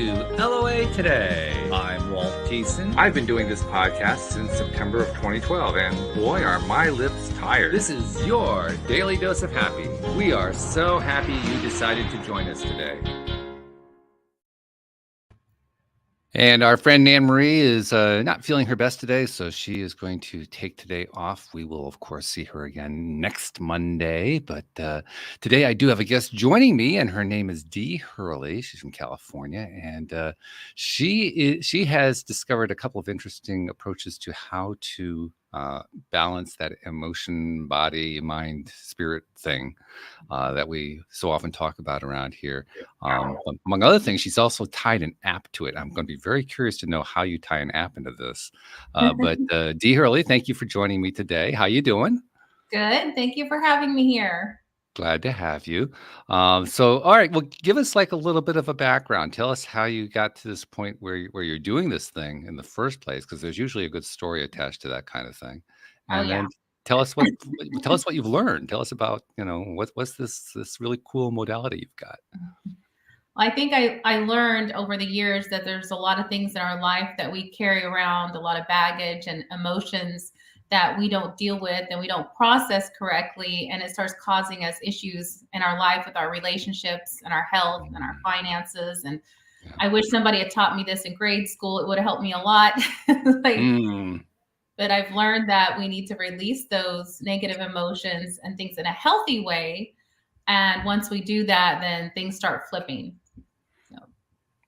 to LOA Today. I'm Walt Thiessen. I've been doing this podcast since September of 2012, and boy, are my lips tired. This is your daily dose of happy. We are so happy you decided to join us today. And our friend Anne Marie is not feeling her best today, so she is going to take today off. We will, of course, see her again next Monday. But today I do have a guest joining me, and her name is Dee Hurley. She's from California, and she has discovered a couple of interesting approaches to how to balance that emotion, body, mind, spirit thing that we so often talk about around here. Among other things, she's also tied an app to it. I'm going to be very curious to know how you tie an app into this. But Dee Hurley, thank you for joining me today. How you doing? Good. Thank you for having me here. Glad to have you. So, all right, well, give us like a little bit of a background. Tell us how you got to this point where you're doing this thing in the first place, because there's usually a good story attached to that kind of thing. And then tell us what you've learned. Tell us about, what's this really cool modality you've got. Well, I think I learned over the years that there's a lot of things in our life that we carry around, a lot of baggage and emotions that we don't deal with and we don't process correctly. And it starts causing us issues in our life with our relationships and our health and our finances. And I wish somebody had taught me this in grade school. It would have helped me a lot. But I've learned that we need to release those negative emotions and things in a healthy way. And once we do that, then things start flipping.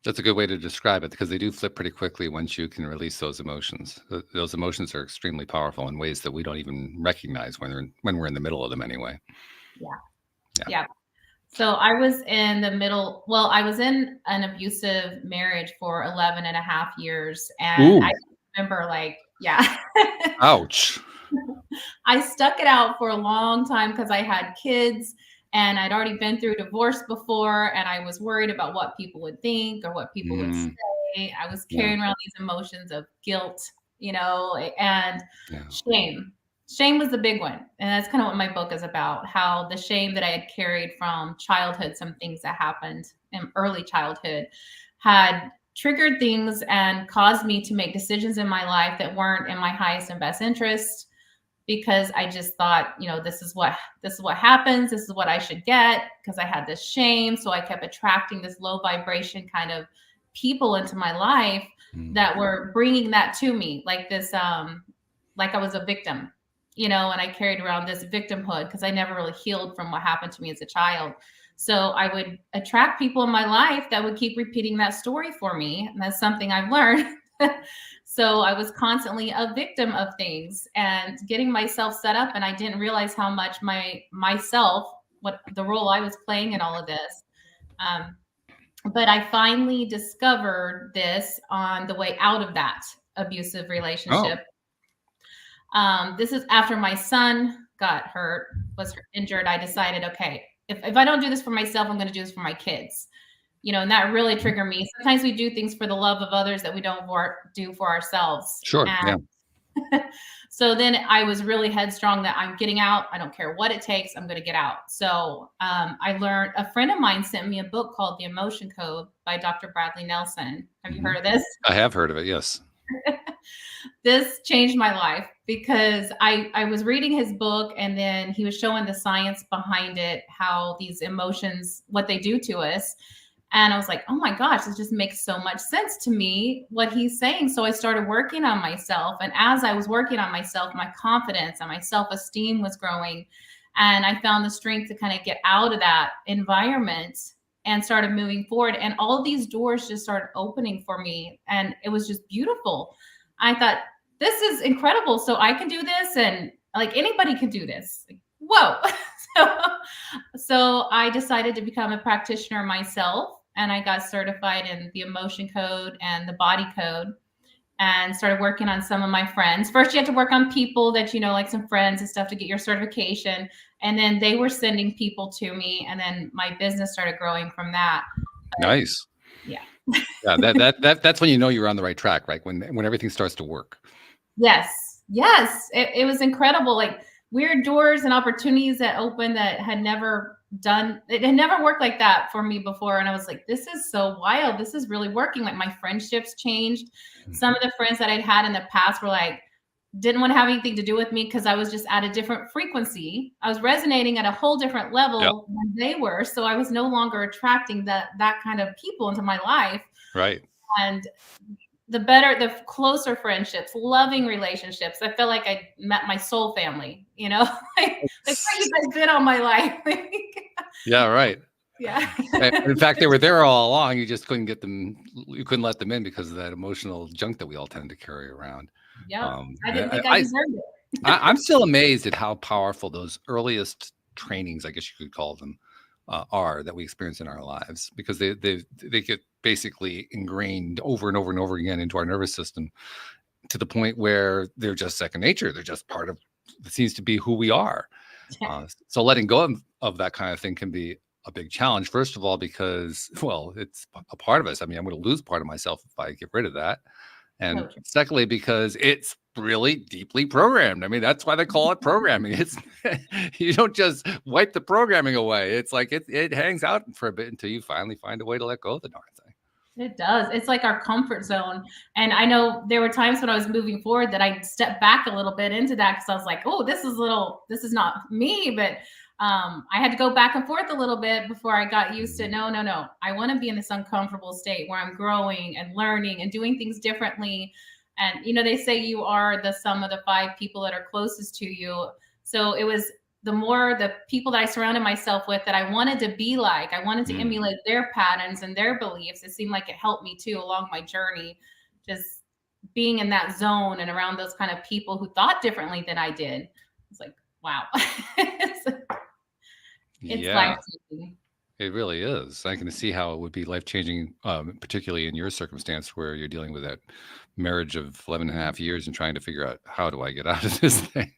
That's a good way to describe it, because they do flip pretty quickly once you can release those emotions. Those emotions are extremely powerful in ways that we don't even recognize when we're in the middle of them anyway. Yeah. So I was in the middle. Well, I was in an abusive marriage for 11 and a half years. And I remember Ouch. I stuck it out for a long time because I had kids. And I'd already been through divorce before, and I was worried about what people would think or what people would say. I was carrying around these emotions of guilt, and shame. Shame was the big one. And that's kind of what my book is about, how the shame that I had carried from childhood, some things that happened in early childhood, had triggered things and caused me to make decisions in my life that weren't in my highest and best interest. Because I just thought, this is what happens. This is what I should get, because I had this shame. So I kept attracting this low vibration kind of people into my life that were bringing that to me, like this, like I was a victim, and I carried around this victimhood because I never really healed from what happened to me as a child. So I would attract people in my life that would keep repeating that story for me. And that's something I've learned. So I was constantly a victim of things and getting myself set up. And I didn't realize how much what the role I was playing in all of this. But I finally discovered this on the way out of that abusive relationship. This is after my son was injured. I decided, okay, if I don't do this for myself, I'm going to do this for my kids. And that really triggered me. Sometimes we do things for the love of others that we don't do for ourselves. Sure. So then I was really headstrong that I'm getting out. I don't care what it takes. I'm going to get out. So I learned, a friend of mine sent me a book called The Emotion Code by Dr. Bradley Nelson. Have you heard of this? I have heard of it. Yes. This changed my life because I was reading his book, and then he was showing the science behind it, how these emotions, what they do to us. And I was like, oh my gosh, this just makes so much sense to me, what he's saying. So I started working on myself. And as I was working on myself, my confidence and my self-esteem was growing. And I found the strength to kind of get out of that environment and started moving forward. And all of these doors just started opening for me. And it was just beautiful. I thought, this is incredible. So I can do this, and like anybody can do this. Whoa. So I decided to become a practitioner myself. And I got certified in the emotion code and the body code, and started working on some of my friends. First, you have to work on people that, like some friends and stuff, to get your certification. And then they were sending people to me. And then my business started growing from that. Nice. Yeah. That's when you're on the right track, right? When everything starts to work. Yes. It was incredible. Like weird doors and opportunities that opened that had never it had never worked like that for me before. And I was like, this is so wild. This is really working. Like my friendships changed. Some of the friends that I'd had in the past were like, didn't want to have anything to do with me because I was just at a different frequency. I was resonating at a whole different level than they were. So I was no longer attracting that kind of people into my life. Right. And the closer friendships, loving relationships, I felt like I met my soul family, you know, like you guys been on my life. Yeah, right. Yeah. In fact, they were there all along. You just couldn't get them. You couldn't let them in because of that emotional junk that we all tend to carry around. Yeah. I didn't think I deserved it. I'm still amazed at how powerful those earliest trainings, I guess you could call them, are that we experience in our lives, because they get basically ingrained over and over and over again into our nervous system to the point where they're just second nature. They're just part of, it seems to be who we are. So letting go of that kind of thing can be a big challenge. First of all, because, well, it's a part of us. I mean, I'm going to lose part of myself if I get rid of that. And secondly, because it's really deeply programmed. I mean, that's why they call it programming. It's you don't just wipe the programming away. It's like it hangs out for a bit until you finally find a way to let go of the darn thing. It does. It's like our comfort zone. And I know there were times when I was moving forward that I stepped back a little bit into that because I was like, oh, this is not me. But I had to go back and forth a little bit before I got used to, no. I want to be in this uncomfortable state where I'm growing and learning and doing things differently. And, you know, they say you are the sum of the 5 people that are closest to you. So it was the people that I surrounded myself with that I wanted to be like. I wanted to emulate their patterns and their beliefs. It seemed like it helped me too along my journey, just being in that zone and around those kind of people who thought differently than I did. It's like, wow. It's life-changing. It really is. I can see how it would be life-changing, particularly in your circumstance where you're dealing with that marriage of 11 and a half years and trying to figure out, how do I get out of this thing?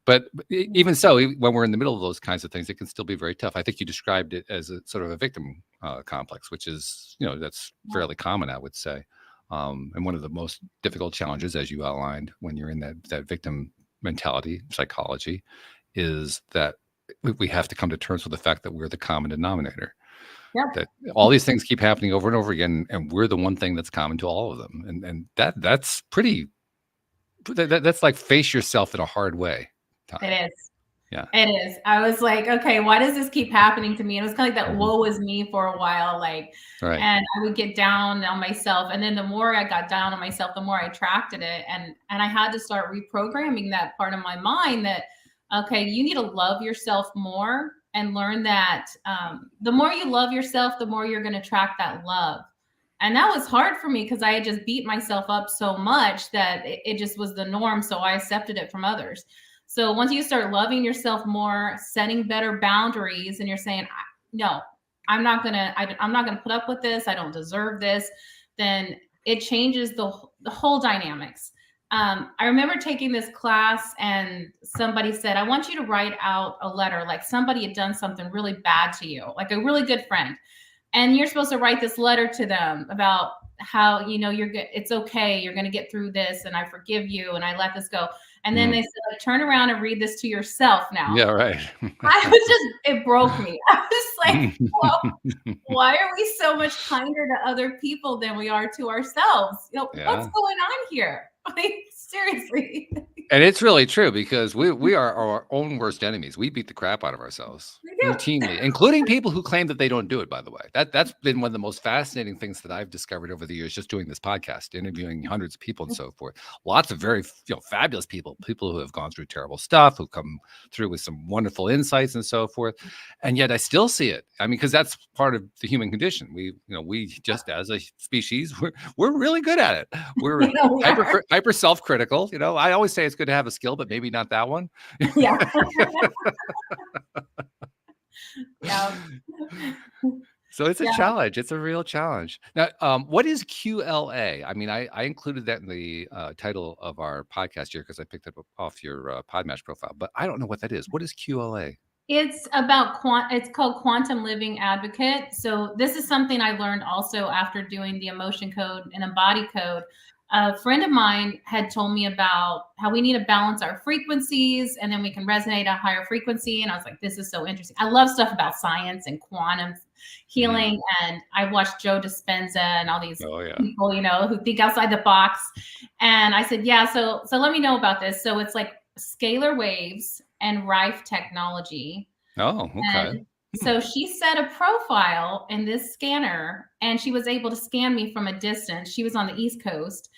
But even so, when we're in the middle of those kinds of things, it can still be very tough. I think you described it as a sort of a victim complex, which is, you know, that's fairly common, I would say. And one of the most difficult challenges, as you outlined, when you're in that victim mentality, psychology, is that we have to come to terms with the fact that we're the common denominator. That all these things keep happening over and over again, and we're the one thing that's common to all of them. And that's pretty. That's like face yourself in a hard way. It is. Yeah, it is. I was like, okay, why does this keep happening to me? And it was kind of like that woe is me for a while, like, and I would get down on myself. And then the more I got down on myself, the more I attracted it. And I had to start reprogramming that part of my mind that, okay, you need to love yourself more and learn that the more you love yourself, the more you're going to attract that love. And that was hard for me because I had just beat myself up so much that it just was the norm. So I accepted it from others. So once you start loving yourself more, setting better boundaries, and you're saying, no, I'm not going to put up with this. I don't deserve this. Then it changes the whole dynamics. I remember taking this class and somebody said, I want you to write out a letter, like somebody had done something really bad to you, like a really good friend. And you're supposed to write this letter to them about how, you know, you're good. It's okay. You're going to get through this. And I forgive you. And I let this go. And then they said, like, turn around and read this to yourself now. Yeah, right. It broke me. I was like, well, why are we so much kinder to other people than we are to ourselves? You know, what's going on here? Like, seriously. And it's really true, because we are our own worst enemies. We beat the crap out of ourselves routinely, including people who claim that they don't do it, by the way. That's been one of the most fascinating things that I've discovered over the years, just doing this podcast, interviewing hundreds of people and so forth. Lots of very fabulous people who have gone through terrible stuff, who come through with some wonderful insights and so forth. And yet I still see it. I mean, because that's part of the human condition. We just, as a species, we're really good at it. We're hyper self-critical. You know, I always say it's good to have a skill, but maybe not that one. Yeah. So it's a challenge. It's a real challenge. Now, what is QLA? I mean, I included that in the title of our podcast here because I picked it up off your Podmatch profile, but I don't know what that is. What is QLA? It's about it's called Quantum Living Advocate. So this is something I learned also after doing the emotion code and a body code. a friend of mine had told me about how we need to balance our frequencies and then we can resonate at a higher frequency. And I was like, this is so interesting. I love stuff about science and quantum healing. And I watched Joe Dispenza and all these people, who think outside the box. And I said, yeah, so let me know about this. So it's like scalar waves and Rife technology. Oh, okay. And so she set a profile in this scanner and she was able to scan me from a distance. She was on the East Coast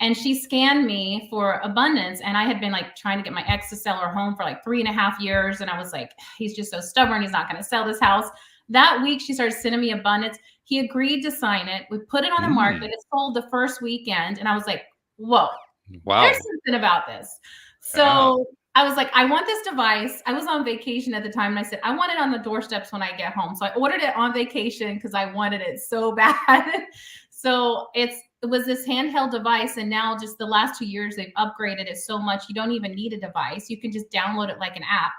and she scanned me for abundance. And I had been like trying to get my ex to sell her home for like 3.5 years. And I was like, he's just so stubborn. He's not going to sell this house. That week, she started sending me abundance. He agreed to sign it. We put it on the market. It sold the first weekend. And I was like, whoa, there's something about this. So I was like, I want this device. I was on vacation at the time. And I said, I want it on the doorsteps when I get home. So I ordered it on vacation because I wanted it so bad. So it was this handheld device. And now just the last 2 years, they've upgraded it so much. You don't even need a device. You can just download it like an app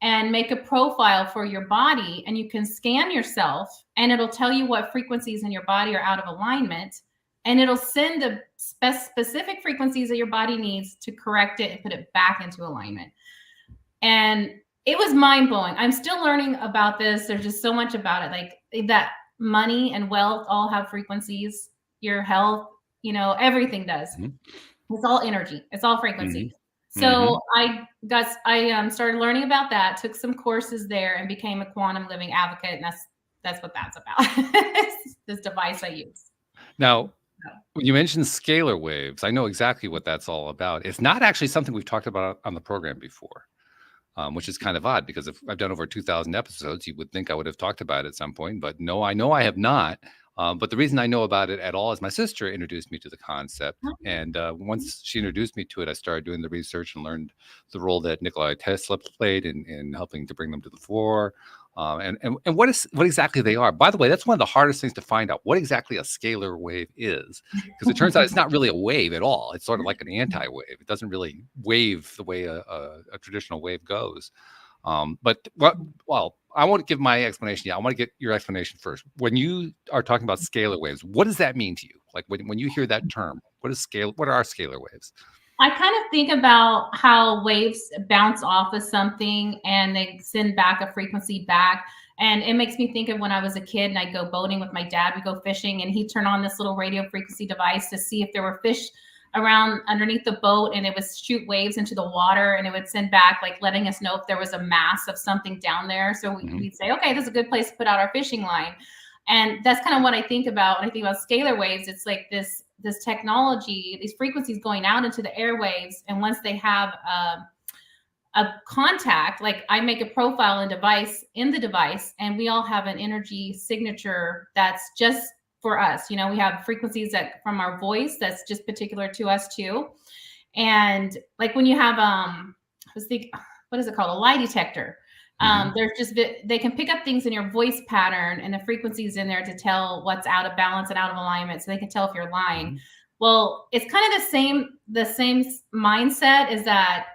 and make a profile for your body. And you can scan yourself and it'll tell you what frequencies in your body are out of alignment. And it'll send the specific frequencies that your body needs to correct it and put it back into alignment. And it was mind blowing. I'm still learning about this. There's just so much about it. Like that money and wealth all have frequencies, your health, everything does. It's all energy. It's all frequency. So I started learning about that, took some courses there and became a quantum living advocate. And that's what that's about. This device I use. Now, when you mentioned scalar waves, I know exactly what that's all about. It's not actually something we've talked about on the program before, which is kind of odd because if I've done over 2,000 episodes, you would think I would have talked about it at some point. But no, I know I have not. But the reason I know about it at all is my sister introduced me to the concept. And once she introduced me to it, I started doing the research and learned the role that Nikola Tesla played in helping to bring them to the fore. And what exactly they are. By the way, that's one of the hardest things to find out, what exactly a scalar wave is, because it turns out it's not really a wave at all. It's sort of like an anti-wave. It doesn't really wave the way a traditional wave goes. But I won't give my explanation yet. I want to get your explanation first. When you are talking about scalar waves, what does that mean to you? Like when you hear that term, what are scalar waves? I kind of think about how waves bounce off of something and they send back a frequency back. And it makes me think of when I was a kid and I'd go boating with my dad. We go fishing and he'd turn on this little radio frequency device to see if there were fish around underneath the boat, and it would shoot waves into the water and it would send back, like letting us know if there was a mass of something down there. So we'd say, okay, this is a good place to put out our fishing line. And that's kind of what I think about when I think about scalar waves. It's like this technology, these frequencies going out into the airwaves. And once they have a contact, like I make a profile in the device, and we all have an energy signature that's just for us. We have frequencies that from our voice that's just particular to us too. And like when you have what is it called? A lie detector. They can pick up things in your voice pattern and the frequencies in there to tell what's out of balance and out of alignment. So they can tell if you're lying. Well, it's kind of the same mindset is that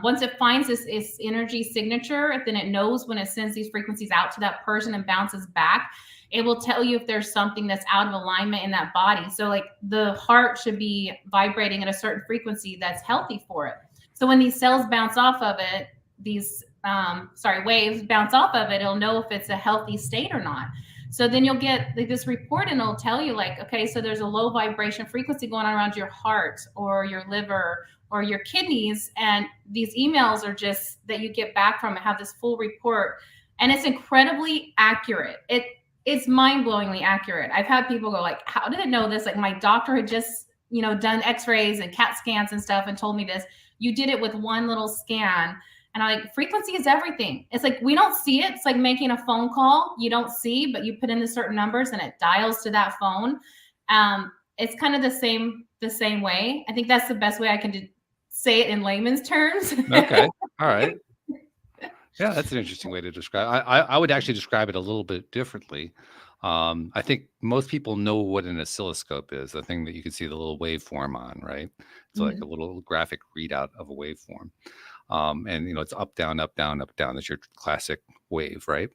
once it finds this energy signature, then it knows when it sends these frequencies out to that person and bounces back, it will tell you if there's something that's out of alignment in that body. So like the heart should be vibrating at a certain frequency that's healthy for it. So when these cells bounce off of it, waves bounce off of it, it'll know if it's a healthy state or not. So then you'll get this report and it'll tell you like, okay, so there's a low vibration frequency going on around your heart or your liver or your kidneys. And these emails are just that you get back from it, have this full report. And it's incredibly accurate. It's mind-blowingly accurate. I've had people go like, how did it know this? Like my doctor had just, done x-rays and CAT scans and stuff and told me this. You did it with one little scan. And I'm like, frequency is everything. It's like, we don't see it. It's like making a phone call. You don't see, but you put in the certain numbers and it dials to that phone. It's kind of the same way. I think that's the best way I can say it in layman's terms. Okay. All right. Yeah, that's an interesting way to describe. I would actually describe it a little bit differently. I think most people know what an oscilloscope is, the thing that you can see the little waveform on, right? It's like a little graphic readout of a waveform. And it's up, down, up, down, up, down. That's your classic wave, right?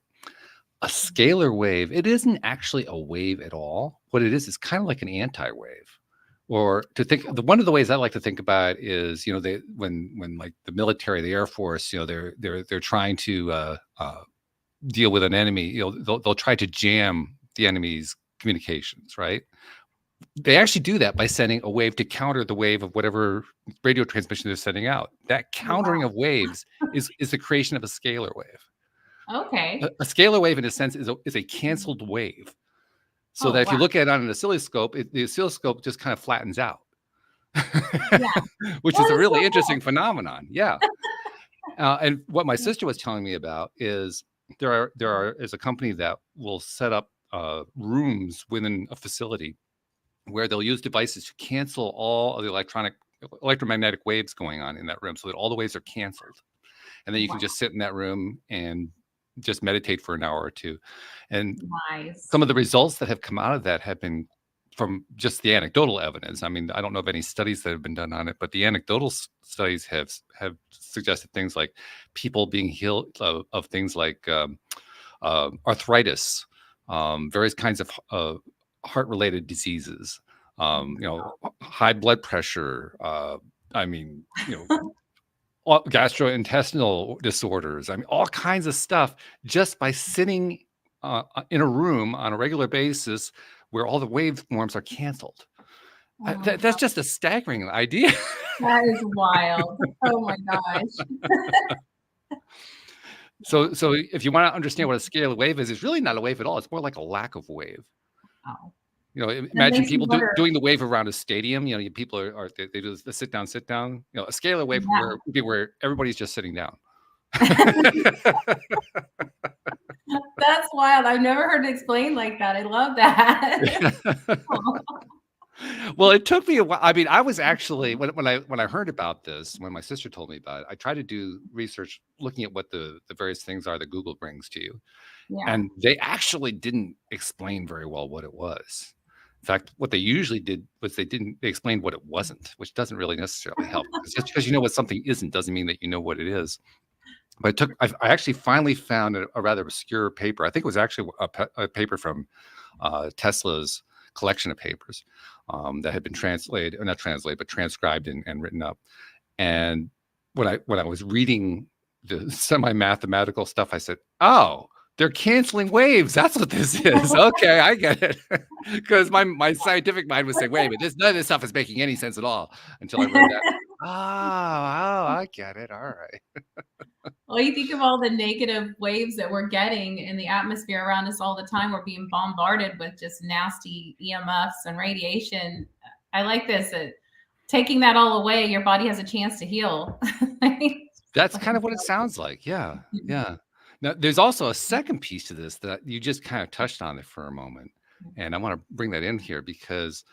A scalar wave, it isn't actually a wave at all. What it is kind of like an anti-wave. Or to think, one of the ways I like to think about it is, they when like the military, the Air Force, they're trying to deal with an enemy. They'll try to jam the enemy's communications, right? They actually do that by sending a wave to counter the wave of whatever radio transmission they're sending out. That countering Wow. of waves is the creation of a scalar wave. Okay. A scalar wave, in a sense, is a canceled wave. So that Oh, if you wow. look at it on an oscilloscope, the oscilloscope just kind of flattens out, Yeah. which is That a is really so interesting cool. phenomenon. Yeah. And what my sister was telling me about is is a company that will set up rooms within a facility where they'll use devices to cancel all of the electromagnetic waves going on in that room, so that all the waves are canceled. And then you can Wow. just sit in that room and just meditate for an hour or two. And Nice. some of the results that have come out of that have been from just the anecdotal evidence. I mean, I don't know of any studies that have been done on it, but the anecdotal studies have suggested things like people being healed of things like arthritis, various kinds of heart-related diseases, high blood pressure. I mean, gastrointestinal disorders. I mean, all kinds of stuff just by sitting in a room on a regular basis where all the waveforms are canceled. Oh, That's just a staggering idea. that is wild. Oh my gosh. So if you want to understand what a scalar wave is, it's really not a wave at all. It's more like a lack of wave. Wow. That Imagine makes me people wonder. doing the wave around a stadium. People they do the sit down. A scalar wave Yeah. would be where everybody's just sitting down. That's wild. I've never heard it explained like that. I love that. Well, it took me a while. I mean, I was actually when I heard about this, when my sister told me about it, I tried to do research looking at what the various things are that Google brings to you. Yeah. And they actually didn't explain very well what it was. In fact, what they usually did was they explained what it wasn't, which doesn't really necessarily help. Just because you know what something isn't doesn't mean that you know what it is. But I actually finally found a rather obscure paper. I think it was actually a paper from Tesla's collection of papers that had been translated, or not translated, but transcribed and written up. And when I was reading the semi-mathematical stuff, I said, "Oh, they're canceling waves. That's what this is." Okay, I get it. Because my scientific mind was saying, "Wait a minute, none of this stuff is making any sense at all," until I read that. Oh, I get it. All right. Well, you think of all the negative waves that we're getting in the atmosphere around us all the time. We're being bombarded with just nasty EMFs and radiation. I like this. Taking that all away, your body has a chance to heal. That's kind of what it sounds like. Yeah. Yeah. Now, there's also a second piece to this that you just kind of touched on it for a moment. And I want to bring that in here because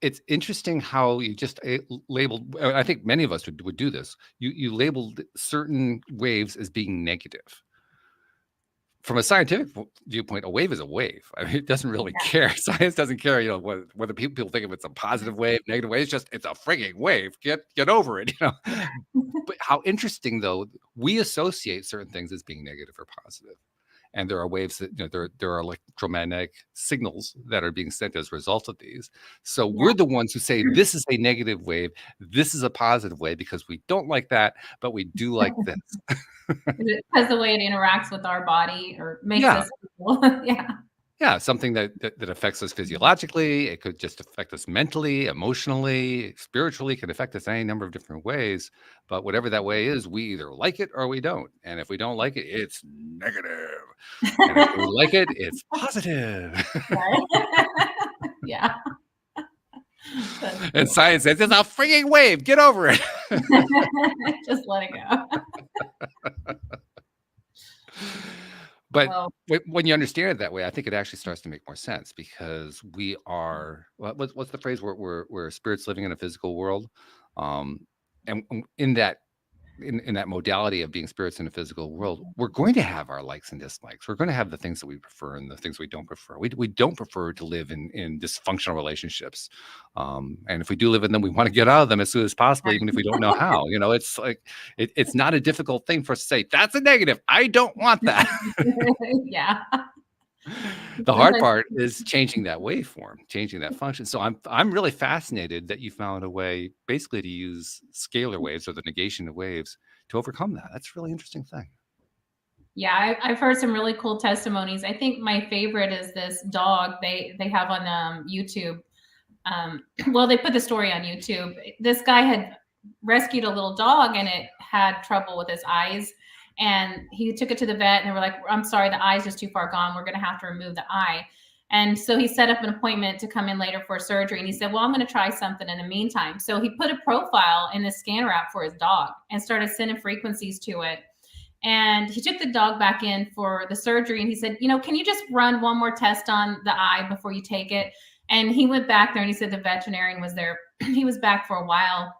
it's interesting how you just labeled, I think many of us would do this. You labeled certain waves as being negative. From a scientific viewpoint, a wave is a wave. I mean, it doesn't really care. Science doesn't care, whether people think of it's a positive wave, negative wave. It's a frigging wave. Get over it, But how interesting, though, we associate certain things as being negative or positive. And there are waves that, there are electromagnetic signals that are being sent as a result of these. So we're the ones who say this is a negative wave, this is a positive wave, because we don't like that, but we do like this. Because the way it interacts with our body or makes us feel. Yeah, something that affects us physiologically. It could just affect us mentally, emotionally, spiritually. It can affect us any number of different ways. But whatever that way is, we either like it or we don't. And if we don't like it, it's negative. And if we like it, it's positive. Yeah. And science says it's a freaking wave. Get over it. Just let it go. But when you understand it that way, I think it actually starts to make more sense, because we are, what's the phrase? We're spirits living in a physical world. And in that modality of being spirits in a physical world, we're going to have our likes and dislikes. We're going to have the things that we prefer and the things we don't prefer. We don't prefer to live in dysfunctional relationships. And if we do live in them, we want to get out of them as soon as possible, even if we don't know how. It's like, it's not a difficult thing for us to say, that's a negative. I don't want that. Yeah. The hard part is changing that waveform, changing that function. So I'm really fascinated that you found a way basically to use scalar waves or the negation of waves to overcome that. That's a really interesting thing. Yeah, I've heard some really cool testimonies. I think my favorite is this dog they have on YouTube. Well, they put the story on YouTube. This guy had rescued a little dog and it had trouble with his eyes. And he took it to the vet and they were like, I'm sorry, the eye's just too far gone. We're going to have to remove the eye. And so he set up an appointment to come in later for surgery. And he said, well, I'm going to try something in the meantime. So he put a profile in the scanner app for his dog and started sending frequencies to it. And he took the dog back in for the surgery and he said, can you just run one more test on the eye before you take it? And he went back there and he said the veterinarian was there. He was back for a while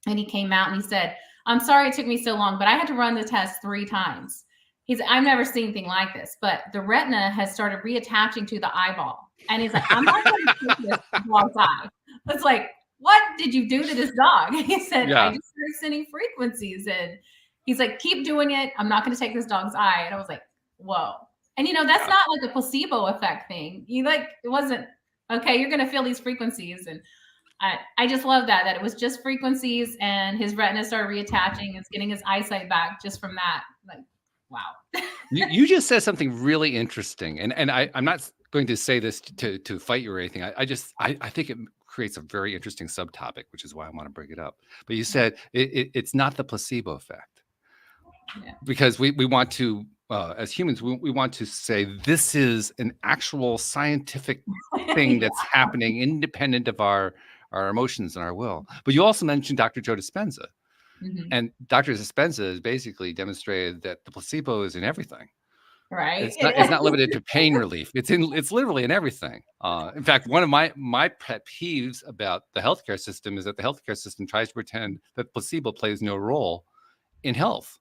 and he came out and he said, I'm sorry it took me so long, but I had to run the test 3 times. He said, I've never seen anything like this, but the retina has started reattaching to the eyeball. And he's like, I'm not going to take this dog's eye. It's like, what did you do to this dog? He said, I just started sending frequencies and he's like, keep doing it. I'm not going to take this dog's eye. And I was like, whoa. And that's not like a placebo effect thing. It wasn't, okay, you're going to feel these frequencies. And I just love that it was just frequencies and his retina started reattaching and getting his eyesight back just from that. Like, wow. You just said something really interesting. And I'm not going to say this to fight you or anything. I think it creates a very interesting subtopic, which is why I want to bring it up. But you said it's not the placebo effect. Yeah. Because we want to, as humans, we want to say this is an actual scientific thing that's happening independent of our emotions and our will. But you also mentioned Dr. Joe Dispenza. Mm-hmm. And Dr. Dispenza has basically demonstrated that the placebo is in everything. Right. It's not limited to pain relief. It's literally in everything. In fact, one of my pet peeves about the healthcare system is that the healthcare system tries to pretend that placebo plays no role in health.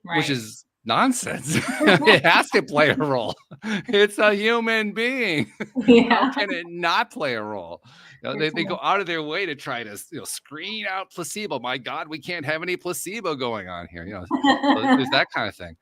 Right. Which is nonsense. It has to play a role. It's a human being. Yeah. How can it not play a role? They go out of their way to try to screen out placebo. My God, we can't have any placebo going on here. So there's that kind of thing.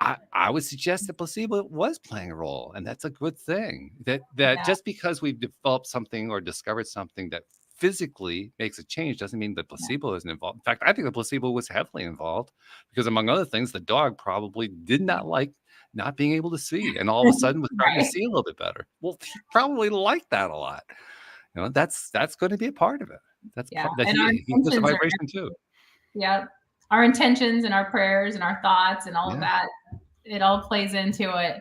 I would suggest that placebo was playing a role, and that's a good thing. That just because we've developed something or discovered something that physically makes a change doesn't mean the placebo isn't involved. In fact, I think the placebo was heavily involved because, among other things, the dog probably did not like not being able to see, and all of a sudden was starting to see a little bit better. Well, he probably liked that a lot. That's going to be a part of it. That's he puts a vibration too. Yeah, our intentions and our prayers and our thoughts and all of that, it all plays into it.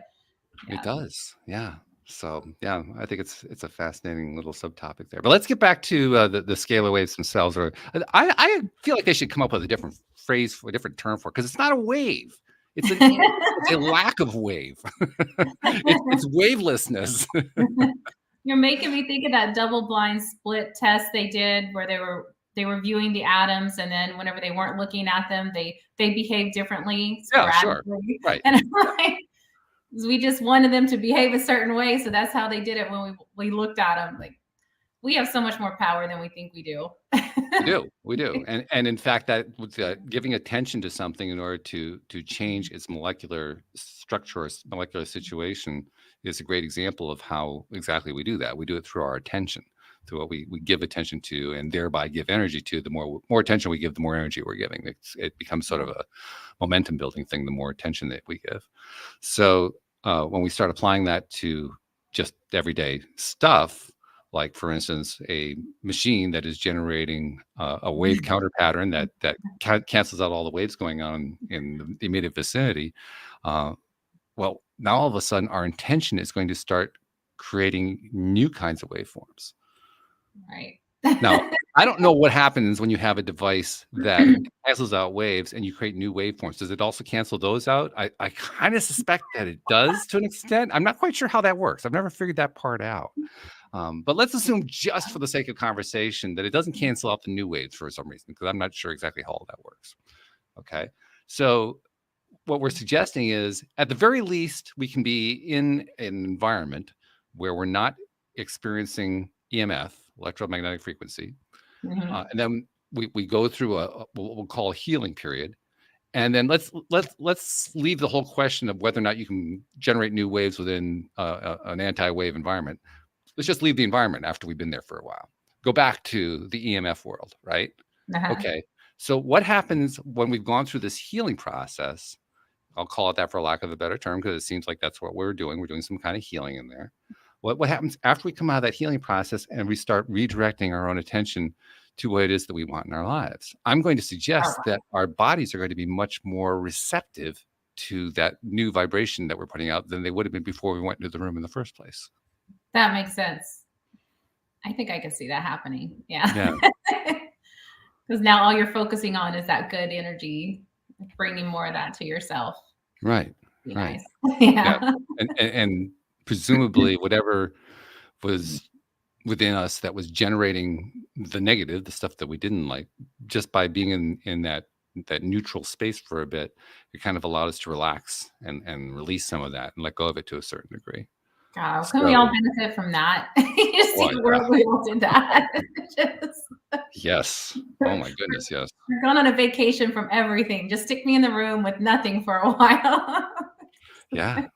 Yeah. It does, yeah. So yeah, I think it's a fascinating little subtopic there. But let's get back to the scalar waves themselves. Or I feel like they should come up with a different phrase for a different term for it, because it's not a wave. It's a lack of wave. It's wavelessness. You're making me think of that double-blind split test they did where they were viewing the atoms, and then whenever they weren't looking at them, they behaved differently. Yeah, sure. Right. And I'm like, we just wanted them to behave a certain way, so that's how they did it when we looked at them. Like, we have so much more power than we think we do. We do, and in fact, that giving attention to something in order to change its molecular structure or molecular situation is a great example of how exactly we do that. We do it through our attention, through what we give attention to, and thereby give energy to. The more attention we give, the more energy we're giving. It becomes sort of a momentum building thing. The more attention that we give. So when we start applying that to just everyday stuff, like, for instance, a machine that is generating a wave counter pattern that cancels out all the waves going on in the immediate vicinity, well, now all of a sudden our intention is going to start creating new kinds of waveforms. Right. Now, I don't know what happens when you have a device that cancels out waves and you create new waveforms. Does it also cancel those out? I kind of suspect that it does to an extent. I'm not quite sure how that works. I've never figured that part out. But let's assume, just for the sake of conversation, that it doesn't cancel out the new waves for some reason, because I'm not sure exactly how all that works. Okay. So what we're suggesting is, at the very least, we can be in an environment where we're not experiencing EMF, electromagnetic frequency. Mm-hmm. And then we go through what we'll call a healing period. And then let's leave the whole question of whether or not you can generate new waves within an anti-wave environment. Let's just leave the environment after we've been there for a while. Go back to the EMF world, right? Okay. So what happens when we've gone through this healing process? I'll call it that for lack of a better term, because it seems like that's what we're doing. We're doing some kind of healing in there. What happens after we come out of that healing process and we start redirecting our own attention to what it is that we want in our lives? I'm going to suggest that our bodies are going to be much more receptive to that new vibration that we're putting out than they would have been before we went into the room in the first place. That makes sense. I think I can see that happening. Yeah. Because now all you're focusing on is that good energy, bringing more of that to yourself. Right. Nice. Yeah. And presumably whatever was within us that was generating the negative, the stuff that we didn't like, just by being in that neutral space for a bit, it kind of allowed us to relax and release some of that and let go of it to a certain degree. Oh, can we all benefit from that? You just see the world we all did that. Yes. Oh my goodness, yes. We're going on a vacation from everything. Just stick me in the room with nothing for a while. Yeah.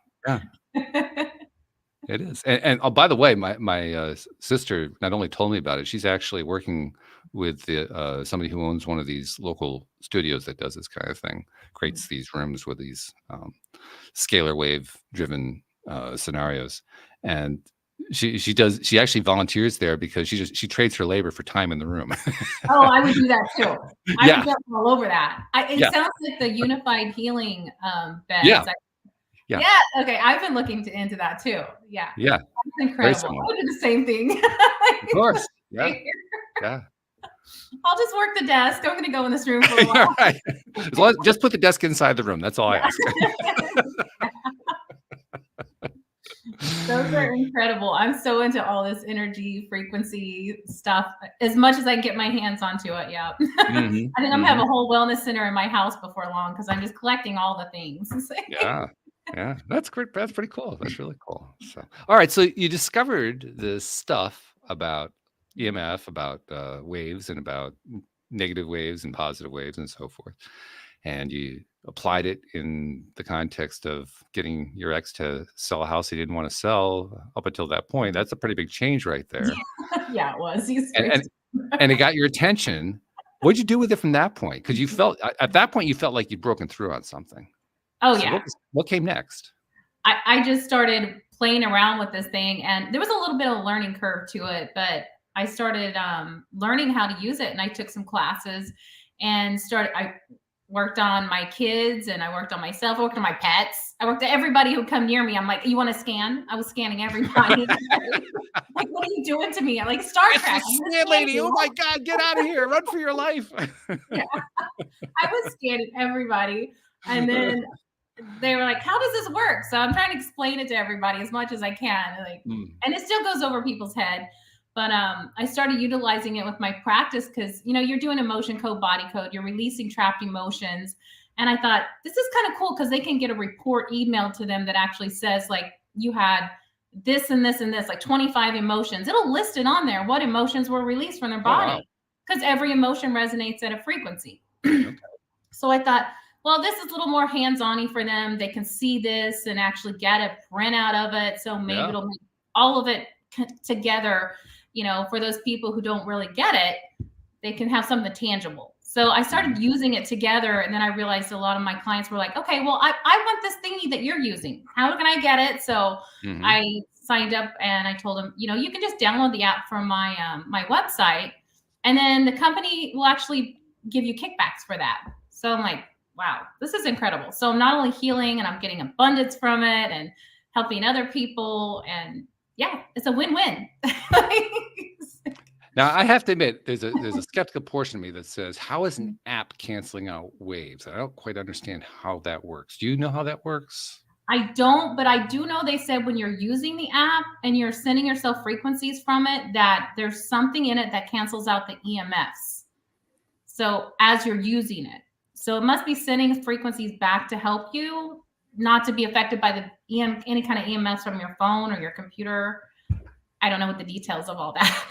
It is. And oh, by the way, my sister not only told me about it, she's actually working with somebody who owns one of these local studios that does this kind of thing, creates these rooms with these scalar wave driven scenarios. And she actually volunteers there because she trades her labor for time in the room. Oh, I would do that too. I would jump all over that. It sounds like the unified healing beds. Yeah. Okay. I've been looking into that too. Yeah. That's incredible. I would do the same thing. Of course. Yeah. I'll just work the desk. I'm going to go in this room for a while. Right. Just put the desk inside the room. That's all I ask. Those are incredible. I'm so into all this energy frequency stuff. As much as I can get my hands onto it, I think I'm gonna have a whole wellness center in my house before long because I'm just collecting all the things. Yeah, that's great. That's pretty cool. That's really cool. So, all right. So you discovered this stuff about EMF, about waves, and about negative waves and positive waves and so forth, and you applied it in the context of getting your ex to sell a house he didn't want to sell. Up until that point, that's a pretty big change right there. Yeah, it was. And it got your attention. What'd you do with it from that point? Because you felt at that point you felt like you'd broken through on something. Oh, so yeah. What came next? I just started playing around with this thing, and there was a little bit of a learning curve to it, but I started learning how to use it, and I took some classes and I worked on my kids, and I worked on myself. I worked on my pets. I worked on everybody who'd come near me. I'm like, you want to scan? I was scanning everybody. Like, what are you doing to me? I'm like, Star Trek. Scan lady. Oh my God, get out of here. Run for your life. Yeah. I was scanning everybody. And then they were like, how does this work? So I'm trying to explain it to everybody as much as I can. And it still goes over people's head. But I started utilizing it with my practice because, you're doing emotion code, body code, you're releasing trapped emotions. And I thought, this is kind of cool because they can get a report emailed to them that actually says, like, you had this and this and this, like 25 emotions. It'll list it on there, what emotions were released from their body, because every emotion resonates at a frequency. So I thought, well, this is a little more hands-on-y for them. They can see this and actually get a printout of it. So maybe it'll make all of it together. For those people who don't really get it, they can have something tangible. So I started using it together, and then I realized a lot of my clients were like, okay, well, I want this thingy that you're using. How can I get it? So I signed up and I told them, you can just download the app from my my website, and then the company will actually give you kickbacks for that. So I'm like, wow, this is incredible. So I'm not only healing, and I'm getting abundance from it and helping other people, and yeah, it's a win-win. Now, I have to admit, there's a skeptical portion of me that says, how is an app canceling out waves? I don't quite understand how that works. Do you know how that works? I don't, but I do know they said when you're using the app and you're sending yourself frequencies from it, that there's something in it that cancels out the EMFs. So as you're using it. So it must be sending frequencies back to help you not to be affected by the any kind of EMFs from your phone or your computer. I don't know what the details of all that.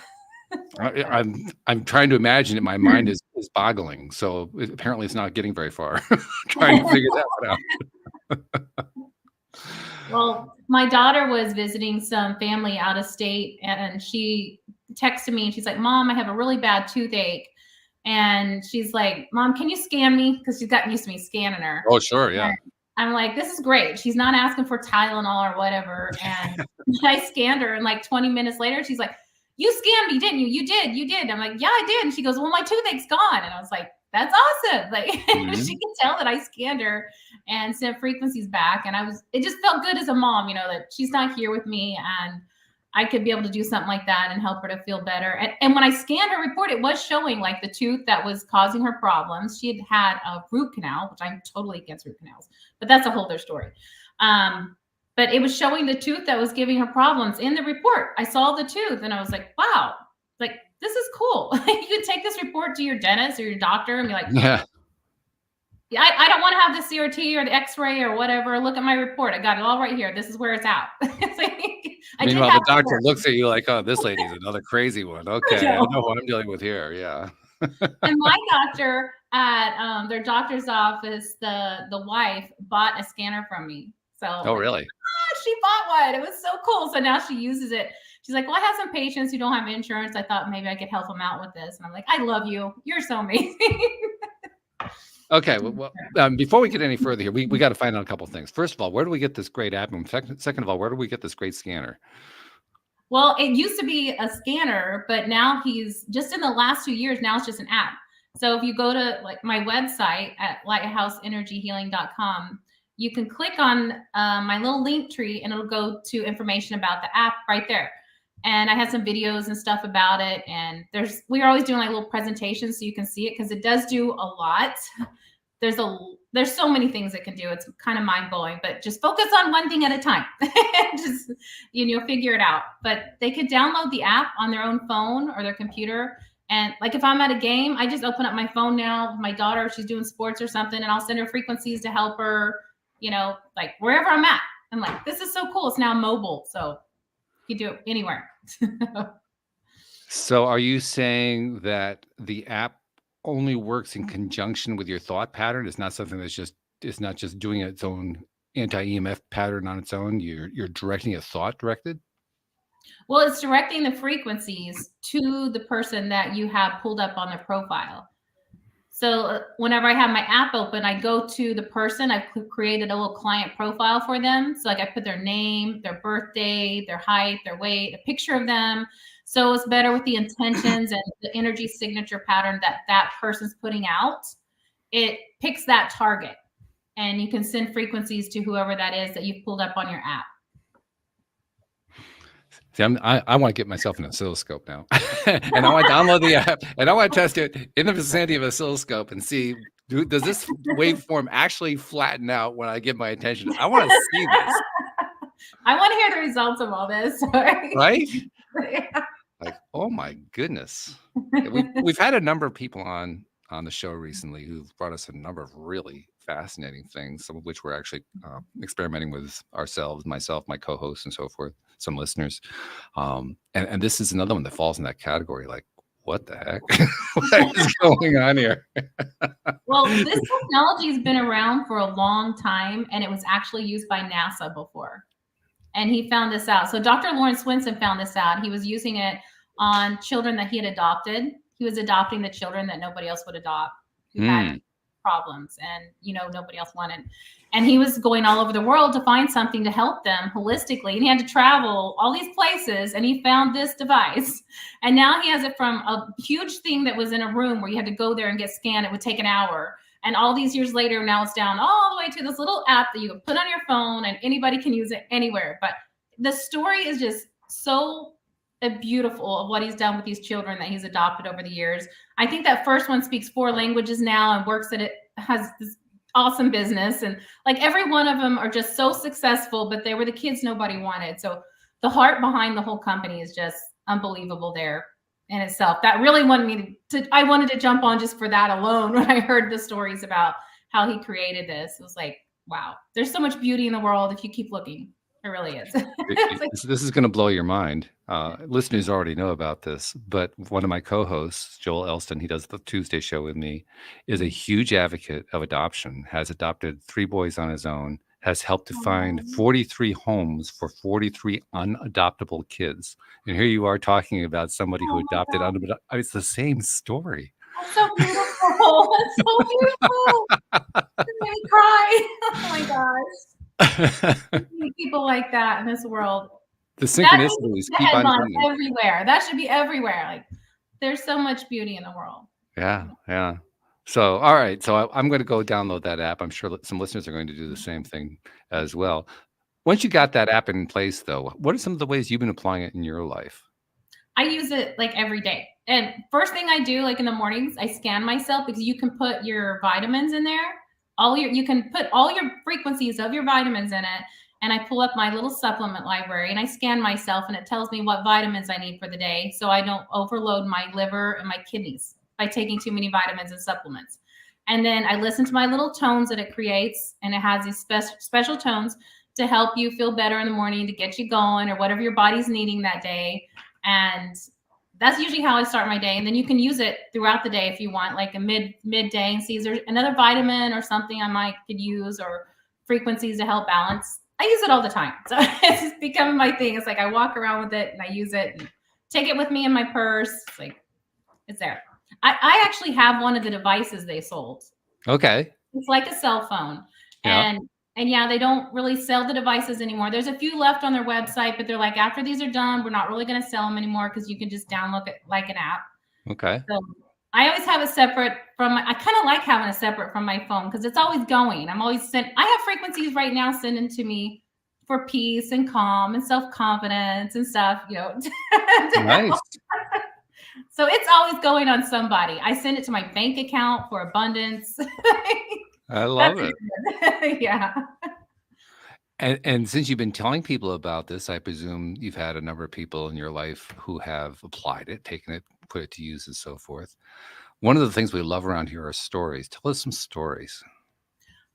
I'm trying to imagine it. My mind is is boggling. So apparently it's not getting very far trying to figure that one out. Well, my daughter was visiting some family out of state, and she texted me and she's like, Mom, I have a really bad toothache. And she's like, Mom, can you scan me? Because she's gotten used to me scanning her. Oh, sure. Yeah. And I'm like, this is great. She's not asking for Tylenol or whatever. And I scanned her, and like 20 minutes later, she's like, you scanned me, didn't you? You did. I'm like, yeah, I did. And she goes, well, my toothache's gone. And I was like, that's awesome. Like she could tell that I scanned her and sent frequencies back. And it just felt good as a mom, that she's not here with me, and I could be able to do something like that and help her to feel better. And when I scanned her report, it was showing like the tooth that was causing her problems. She had a root canal, which I'm totally against root canals, but that's a whole other story. But it was showing the tooth that was giving her problems in the report. I saw the tooth and I was like, wow, like this is cool. You could take this report to your dentist or your doctor and be like, yeah, I don't want to have the CRT or the X-ray or whatever. Look at my report. I got it all right here. This is where it's at. It's like, meanwhile, the doctor looks at you like, oh, this lady's another crazy one. Okay, I know what I'm dealing with here. Yeah. And my doctor at their doctor's office, the wife bought a scanner from me. So oh, really? She bought one. It was so cool. So now she uses it. She's like, well, I have some patients who don't have insurance. I thought maybe I could help them out with this. And I'm like, I love you. You're so amazing. Okay. Well, before we get any further here, we got to find out a couple of things. First of all, where do we get this great app? And second of all, where do we get this great scanner? Well, it used to be a scanner, but now he's just in the last 2 years. Now it's just an app. So if you go to like my website at lighthouseenergyhealing.com, you can click on my little link tree and it'll go to information about the app right there. And I have some videos and stuff about it. And we're always doing like little presentations so you can see it, because it does do a lot. There's so many things it can do. It's kind of mind blowing, but just focus on one thing at a time. Just, you'll figure it out. But they could download the app on their own phone or their computer. And like if I'm at a game, I just open up my phone now. My daughter, she's doing sports or something, and I'll send her frequencies to help her, like wherever I'm at. I'm like, this is so cool. It's now mobile. So you can do it anywhere. So are you saying that the app only works in conjunction with your thought pattern? It's not something it's not just doing its own anti-EMF pattern on its own. You're directing a thought directed? Well, it's directing the frequencies to the person that you have pulled up on their profile. So whenever I have my app open, I go to the person. I've created a little client profile for them. So like I put their name, their birthday, their height, their weight, a picture of them. So it's better with the intentions and the energy signature pattern that person's putting out. It picks that target, and you can send frequencies to whoever that is that you've pulled up on your app. See, I want to get myself an oscilloscope now, and I want to download the app, and I want to test it in the vicinity of an oscilloscope and see, does this waveform actually flatten out when I give my attention? I want to see this. I want to hear the results of all this. Right? Yeah. Like, oh my goodness. We've had a number of people on the show recently who've brought us a number of really fascinating things, some of which we're actually experimenting with ourselves, myself, my co-hosts, and so forth, some listeners. And this is another one that falls in that category. Like, what the heck? What is going on here? Well, this technology has been around for a long time, and it was actually used by NASA before. And he found this out. So Dr. Lawrence Swinson found this out. He was using it on children that he had adopted. He was adopting the children that nobody else would adopt, who had problems and, nobody else wanted. And he was going all over the world to find something to help them holistically. And he had to travel all these places, and he found this device. And now he has it from a huge thing that was in a room where you had to go there and get scanned. It would take an hour. And all these years later, now it's down all the way to this little app that you can put on your phone, and anybody can use it anywhere. But the story is just so beautiful of what he's done with these children that he's adopted over the years. I think that first one speaks 4 languages now and works at it, has this awesome business. And like every one of them are just so successful, but they were the kids nobody wanted. So the heart behind the whole company is just unbelievable there in itself. That really wanted me I wanted to jump on just for that alone when I heard the stories about how he created this. It was like, wow, there's so much beauty in the world if you keep looking. It really is. This is going to blow your mind. Listeners already know about this, but one of my co-hosts, Joel Elston, he does the Tuesday show with me, is a huge advocate of adoption, has adopted 3 boys on his own, has helped to find 43 homes for 43 unadoptable kids. And here you are talking about somebody who adopted. It's the same story. That's so beautiful. That's so beautiful. It made me cry. Oh my gosh. People like that in this world. The synchronicities keep on coming. Everywhere. That should be everywhere. Like, there's so much beauty in the world. Yeah. So, all right. So I'm going to go download that app. I'm sure some listeners are going to do the same thing as well. Once you got that app in place, though, what are some of the ways you've been applying it in your life? I use it like every day. And first thing I do, like in the mornings, I scan myself because you can put your vitamins in there. You can put all your frequencies of your vitamins in it. And I pull up my little supplement library and I scan myself and it tells me what vitamins I need for the day. So I don't overload my liver and my kidneys by taking too many vitamins and supplements. And then I listen to my little tones that it creates. And it has these special tones to help you feel better in the morning, to get you going or whatever your body's needing that day. And that's usually how I start my day. And then you can use it throughout the day if you want, like a midday, and see is there another vitamin or something I could use, or frequencies to help balance. I use it all the time. So it's just becoming my thing. It's like I walk around with it and I use it and take it with me in my purse. It's like, it's there. I actually have one of the devices they sold. Okay. It's like a cell phone. Yeah. And yeah, they don't really sell the devices anymore. There's a few left on their website, but they're like, after these are done, we're not really going to sell them anymore because you can just download it like an app. Okay. So I always have it separate I kind of like having it separate from my phone because it's always going. I have frequencies right now sending to me for peace and calm and self-confidence and stuff, Nice. So it's always going on somebody. I send it to my bank account for abundance. I love it. Yeah. And since you've been telling people about this, I presume you've had a number of people in your life who have applied it, taken it, put it to use, and so forth. One of the things we love around here are stories. Tell us some stories.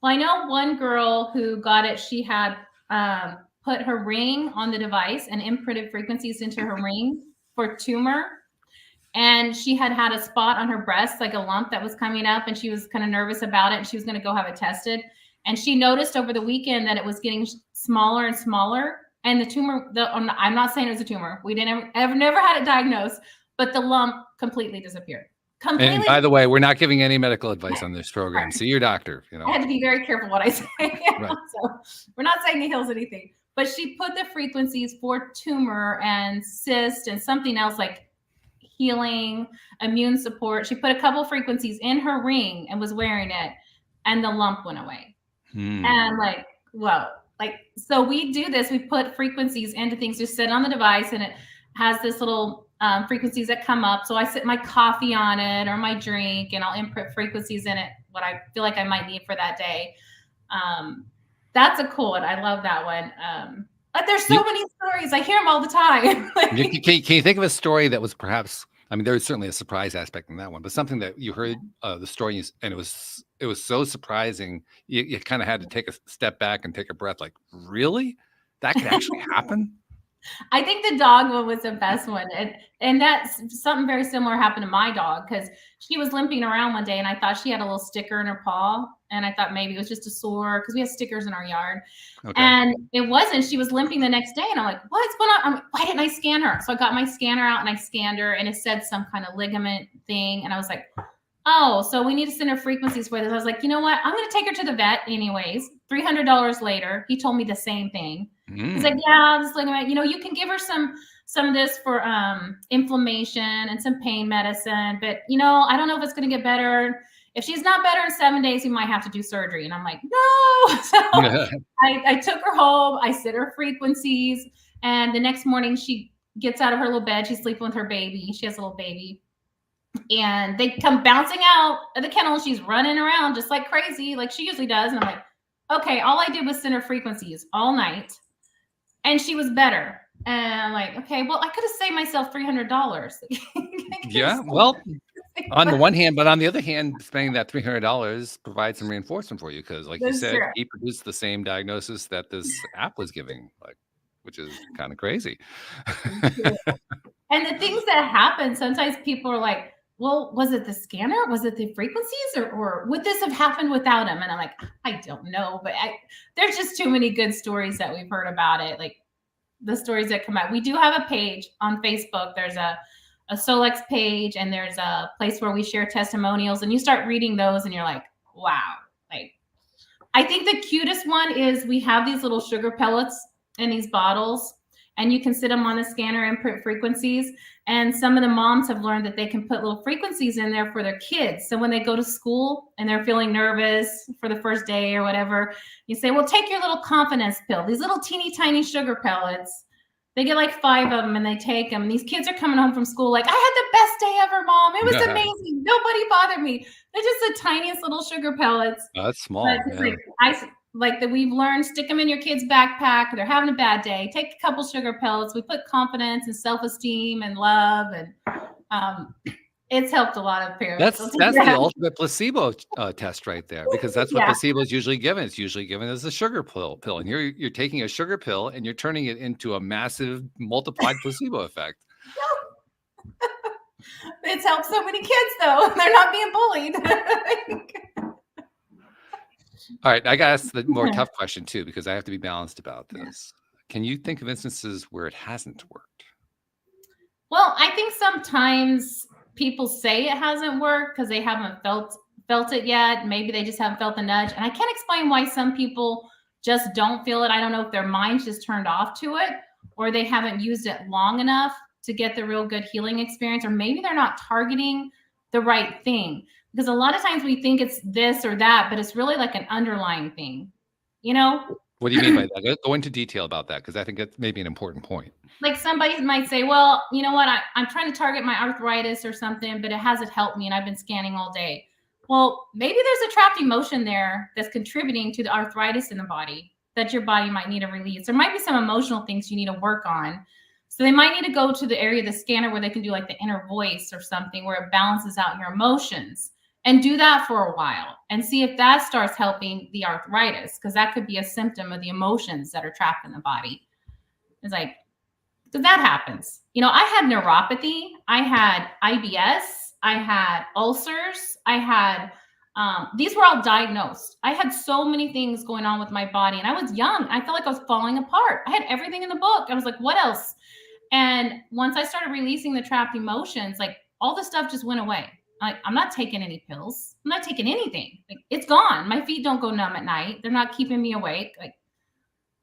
Well, I know one girl who got it. She had put her ring on the device and imprinted frequencies into her ring for tumor. And she had a spot on her breast, like a lump that was coming up, and she was kind of nervous about it. And she was going to go have it tested. And she noticed over the weekend that it was getting smaller and smaller. And the tumor, I'm not saying it was a tumor. We never had it diagnosed, but the lump completely disappeared. And by the way, we're not giving any medical advice on this program. See your doctor. I had to be very careful what I say. Right. So we're not saying it heals anything. But she put the frequencies for tumor and cyst and something else like healing, immune support. She put a couple frequencies in her ring and was wearing it, and the lump went away. And so we do this. We put frequencies into things, just sit on the device, and it has this little frequencies that come up. So I sit my coffee on it or my drink, and I'll input frequencies in it, what I feel like I might need for that day. That's a cool one. I love that one. But there's so many stories. I hear them all the time. Can you think of a story that was perhaps, there's certainly a surprise aspect in that one, but something that you heard the story and it was so surprising, you kind of had to take a step back and take a breath, like, really? That could actually happen? I think the dog one was the best one. And that's something very similar happened to my dog because she was limping around one day and I thought she had a little sticker in her paw. And I thought maybe it was just a sore because we have stickers in our yard. Okay. And it wasn't. She was limping the next day. And I'm like, what's going on? I'm like, why didn't I scan her? So I got my scanner out and I scanned her and it said some kind of ligament thing. And I was like, oh, so we need to send her frequencies for this. I was like, you know what? I'm going to take her to the vet anyways. $300 later, he told me the same thing. He's like, yeah, this ligament, you can give her some of this for inflammation and some pain medicine, but I don't know if it's going to get better. If she's not better in 7 days, we might have to do surgery. And I'm like, no. So I took her home. I set her frequencies. And the next morning she gets out of her little bed. She's sleeping with her baby. She has a little baby. And they come bouncing out of the kennel. She's running around just like crazy, like she usually does. And I'm like, okay, all I did was send her frequencies all night. And she was better. And I'm like, okay, well, I could have saved myself $300. Yeah, well, On the one hand, but on the other hand, spending that $300 provides some reinforcement for you because, like you That's said, true. he produced the same diagnosis that this app was giving, like, which is kind of crazy. And the things that happen, sometimes people are like, well, was it the scanner? Was it the frequencies? Or would this have happened without him? And I'm like, I don't know. But there's just too many good stories that we've heard about it. Like the stories that come out. We do have a page on Facebook. There's a Solex page, and there's a place where we share testimonials. And you start reading those and you're like, wow. Like, I think the cutest one is we have these little sugar pellets in these bottles, and you can sit them on the scanner and put frequencies. And some of the moms have learned that they can put little frequencies in there for their kids. So when they go to school and they're feeling nervous for the first day or whatever, you say, well, take your little confidence pill, these little teeny tiny sugar pellets. They get like 5 of them and they take them. These kids are coming home from school like, I had the best day ever, Mom. It was amazing. Nobody bothered me. They're just the tiniest little sugar pellets. That's small. Like that we've learned, stick them in your kid's backpack. They're having a bad day. Take a couple sugar pellets. We put confidence and self-esteem and love, and it's helped a lot of parents. That's the ultimate placebo test right there, because that's what placebo is usually given. It's usually given as a sugar pill, and here you're taking a sugar pill and you're turning it into a massive multiplied placebo effect. It's helped so many kids though. They're not being bullied. All right, I got to ask the more tough question too, because I have to be balanced about this. Can you think of instances where it hasn't worked? Well, I think sometimes people say it hasn't worked because they haven't felt it yet. Maybe they just haven't felt the nudge. And I can't explain why some people just don't feel it. I don't know if their mind's just turned off to it, or they haven't used it long enough to get the real good healing experience, or maybe they're not targeting the right thing. Because a lot of times we think it's this or that, but it's really like an underlying thing, you know? What do you mean by that? Go into detail about that, because I think it's maybe an important point. Like somebody might say, well, you know what? I'm trying to target my arthritis or something, but it hasn't helped me and I've been scanning all day. Well, maybe there's a trapped emotion there that's contributing to the arthritis in the body that your body might need to release. There might be some emotional things you need to work on. So they might need to go to the area of the scanner where they can do like the inner voice or something where it balances out your emotions. And do that for a while and see if that starts helping the arthritis, because that could be a symptom of the emotions that are trapped in the body. It's like, because that happens. You know, I had neuropathy, I had IBS, I had ulcers, I had, these were all diagnosed. I had so many things going on with my body, and I was young. I felt like I was falling apart. I had everything in the book. I was like, what else? And once I started releasing the trapped emotions, like all the stuff just went away. Like, I'm not taking any pills. I'm not taking anything. Like, it's gone. My feet don't go numb at night. They're not keeping me awake. Like,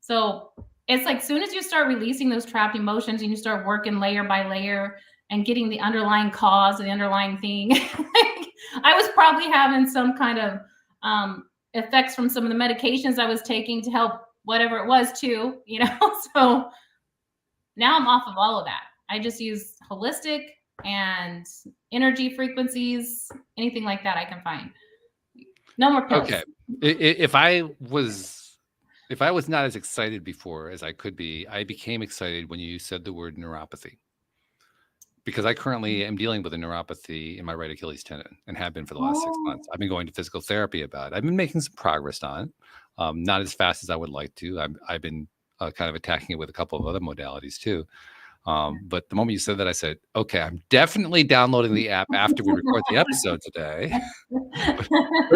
so it's like, soon as you start releasing those trapped emotions and you start working layer by layer and getting the underlying cause of the underlying thing, like, I was probably having some kind of effects from some of the medications I was taking to help whatever it was too, you know? So now I'm off of all of that. I just use holistic and energy frequencies, anything like that I can find. No more pills. Okay. If I was not as excited before as I could be, I became excited when you said the word neuropathy, because I currently am dealing with a neuropathy in my right Achilles tendon and have been for the last 6 months. I've been going to physical therapy about it. I've been making some progress on it, not as fast as I would like to. I've been kind of attacking it with a couple of other modalities too. But the moment you said that, I said, okay, I'm definitely downloading the app after we record the episode today.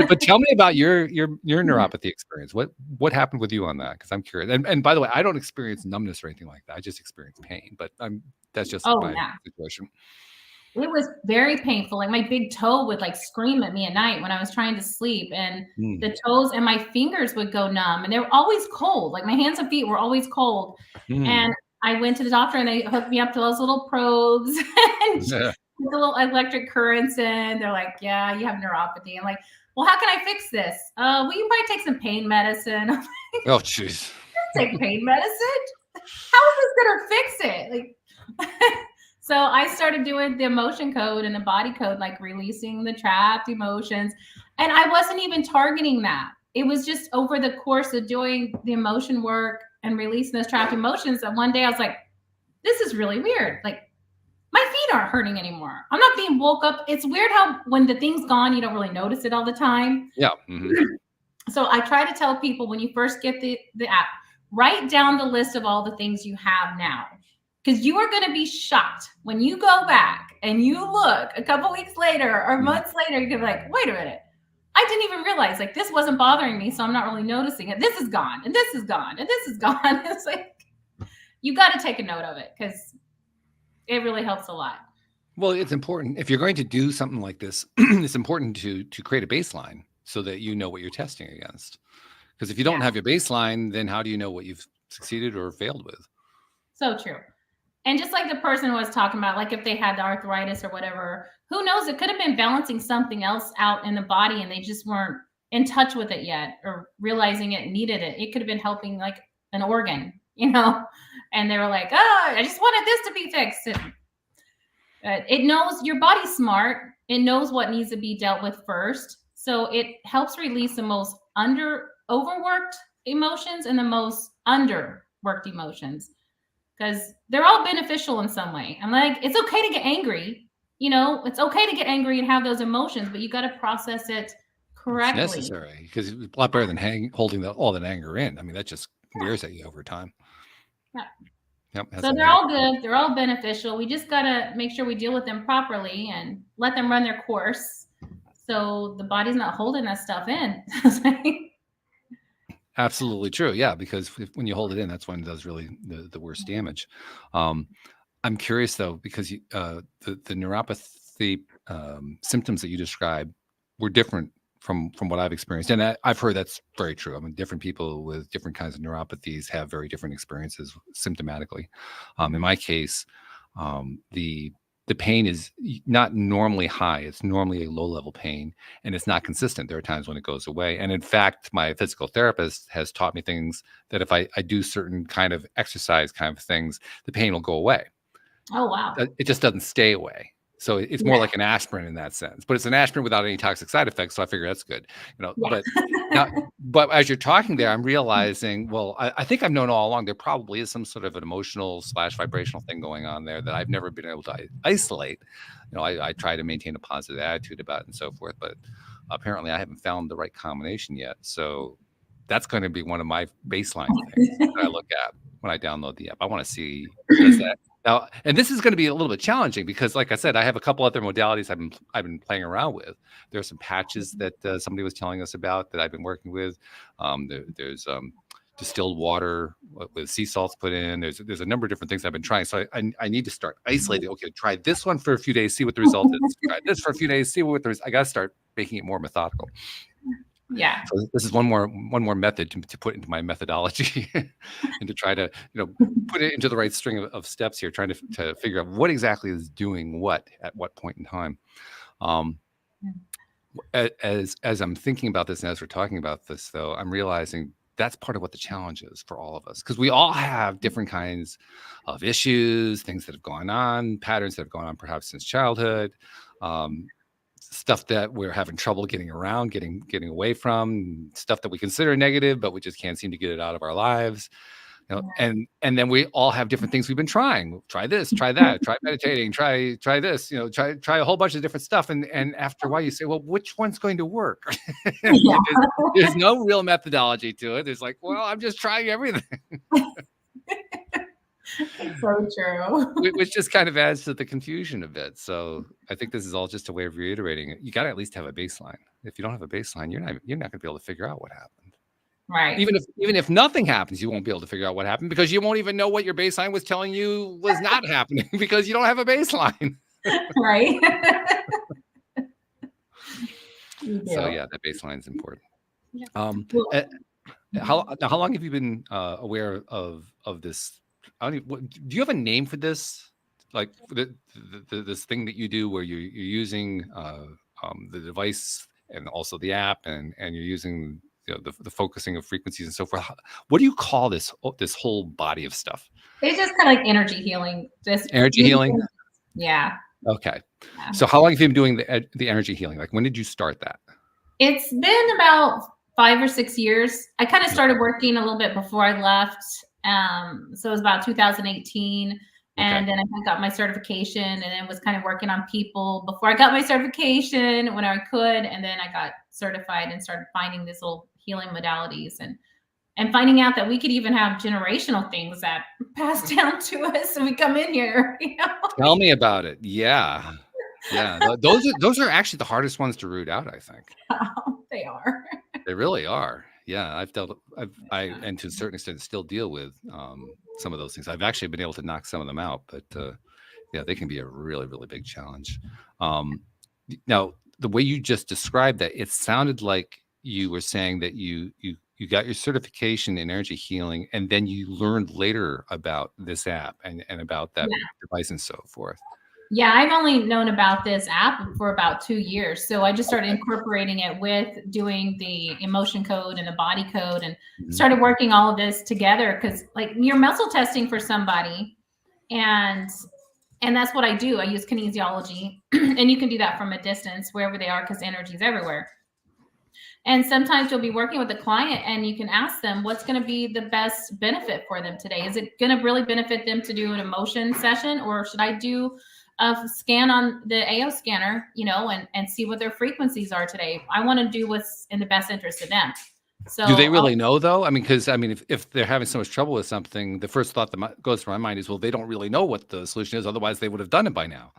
but tell me about your neuropathy experience. What happened with you on that? Because I'm curious. And by the way, I don't experience numbness or anything like that. I just experience pain, but that's just my situation. It was very painful. Like my big toe would like scream at me at night when I was trying to sleep, and the toes and my fingers would go numb, and they were always cold. Like my hands and feet were always cold. And I went to the doctor and they hooked me up to those little probes and the little electric currents in. They're like, yeah, you have neuropathy. I'm like, well, how can I fix this? Well, you might take some pain medicine. Oh, jeez. Take pain medicine? How is this going to fix it? Like, so I started doing the emotion code and the body code, like releasing the trapped emotions. And I wasn't even targeting that. It was just over the course of doing the emotion work and releasing those trapped emotions that one day I was like, this is really weird. Like my feet aren't hurting anymore. I'm not being woke up. It's weird how when the thing's gone, you don't really notice it all the time. Yeah. Mm-hmm. So I try to tell people when you first get the app, write down the list of all the things you have now. Because you are going to be shocked when you go back and you look a couple weeks later or months later, you're going to be like, wait a minute. I didn't even realize like this wasn't bothering me. So I'm not really noticing it. This is gone and this is gone and this is gone. It's like, you got to take a note of it because it really helps a lot. Well, it's important if you're going to do something like this, it's important to create a baseline so that you know what you're testing against. Because if you don't have your baseline, then how do you know what you've succeeded or failed with? So true. And just like the person was talking about, like if they had the arthritis or whatever, who knows? It could have been balancing something else out in the body and they just weren't in touch with it yet or realizing it needed it. It could have been helping like an organ, you know, and they were like, oh, I just wanted this to be fixed. And, it knows your body's smart. It knows what needs to be dealt with first. So it helps release the most overworked emotions and the most underworked emotions. Because they're all beneficial in some way. I'm like, it's okay to get angry. You know, it's okay to get angry and have those emotions, but you got to process it correctly. It's necessary because it's a lot better than holding all that anger in. I mean, that just wears at you over time. Yeah. Yep, so they're all good. They're all beneficial. We just got to make sure we deal with them properly and let them run their course. So the body's not holding that stuff in. Absolutely true. Yeah, because when you hold it in, that's when it does really the worst damage. I'm curious though, because the neuropathy symptoms that you described were different from what I've experienced, and I've heard that's very true. I mean, different people with different kinds of neuropathies have very different experiences symptomatically. In my case, the pain is not normally high. It's normally a low-level pain, and it's not consistent. There are times when it goes away. And in fact, my physical therapist has taught me things that if I do certain kind of exercise kind of things, the pain will go away. Oh, wow. It just doesn't stay away. So it's more like an aspirin in that sense, but it's an aspirin without any toxic side effects. So I figure that's good, you know. Yeah. But as you're talking there, I'm realizing, well, I think I've known all along there probably is some sort of an emotional / vibrational thing going on there that I've never been able to isolate. You know, I try to maintain a positive attitude about it and so forth, but apparently I haven't found the right combination yet. So that's going to be one of my baseline things that I look at when I download the app. I want to see does that. Now, and this is going to be a little bit challenging because, like I said, I have a couple other modalities I've been playing around with. There are some patches that somebody was telling us about that I've been working with. There's distilled water with sea salts put in. There's a number of different things I've been trying. So I need to start isolating. Okay, try this one for a few days, see what the result is. Try this for a few days, see what the result. I got to start making it more methodical. Yeah. So this is one more method to put into my methodology and to try to, you know, put it into the right string of steps here, trying to figure out what exactly is doing what at what point in time. As I'm thinking about this and as we're talking about this, though, I'm realizing that's part of what the challenge is for all of us, because we all have different kinds of issues, things that have gone on, patterns that have gone on perhaps since childhood. Stuff that we're having trouble getting around, getting away from, stuff that we consider negative, but we just can't seem to get it out of our lives. You know, and then we all have different things we've been trying. Try this, try that, try meditating, try this, you know, try a whole bunch of different stuff. And after a while you say, well, which one's going to work? There's no real methodology to it. There's like, well, I'm just trying everything. So true. Which just kind of adds to the confusion a bit. So I think this is all just a way of reiterating it. You got to at least have a baseline. If you don't have a baseline, you're not going to be able to figure out what happened. Right. Even if nothing happens, you won't be able to figure out what happened because you won't even know what your baseline was telling you was not happening because you don't have a baseline. Right. So yeah, that baseline is important. Yeah. How long have you been aware of this? Do you have a name for this? Like this thing that you do where you're using the device and also the app and you're using, you know, the focusing of frequencies and so forth. What do you call this whole body of stuff? It's just kind of like energy healing. Just energy healing. Yeah. Okay. Yeah. So how long have you been doing the energy healing? Like when did you start that? It's been about 5 or 6 years. I kind of started working a little bit before I left. So it was about 2018. And then I got my certification, and then was kind of working on people before I got my certification when I could. And then I got certified and started finding these little healing modalities and finding out that we could even have generational things that pass down to us. So we come in here, you know? Tell me about it. Yeah. Yeah. Those are actually the hardest ones to root out, I think. They are. They really are. Yeah. And to a certain extent still deal with some of those things. I've actually been able to knock some of them out, but yeah, they can be a really, really big challenge. Now, the way you just described that, it sounded like you were saying that you got your certification in energy healing, and then you learned later about this app and about that device and so forth. Yeah, I've only known about this app for about 2 years. So I just started incorporating it with doing the emotion code and the body code, and started working all of this together, because like you're muscle testing for somebody, and that's what I do. I use kinesiology and you can do that from a distance wherever they are, because energy is everywhere. And sometimes you'll be working with a client and you can ask them what's going to be the best benefit for them today. Is it going to really benefit them to do an emotion session, or should I do a scan on the AO scanner, you know, and see what their frequencies are today? I want to do what's in the best interest of them. So do they really know though? I mean, because if they're having so much trouble with something, the first thought that goes through my mind is, well, they don't really know what the solution is. Otherwise they would have done it by now.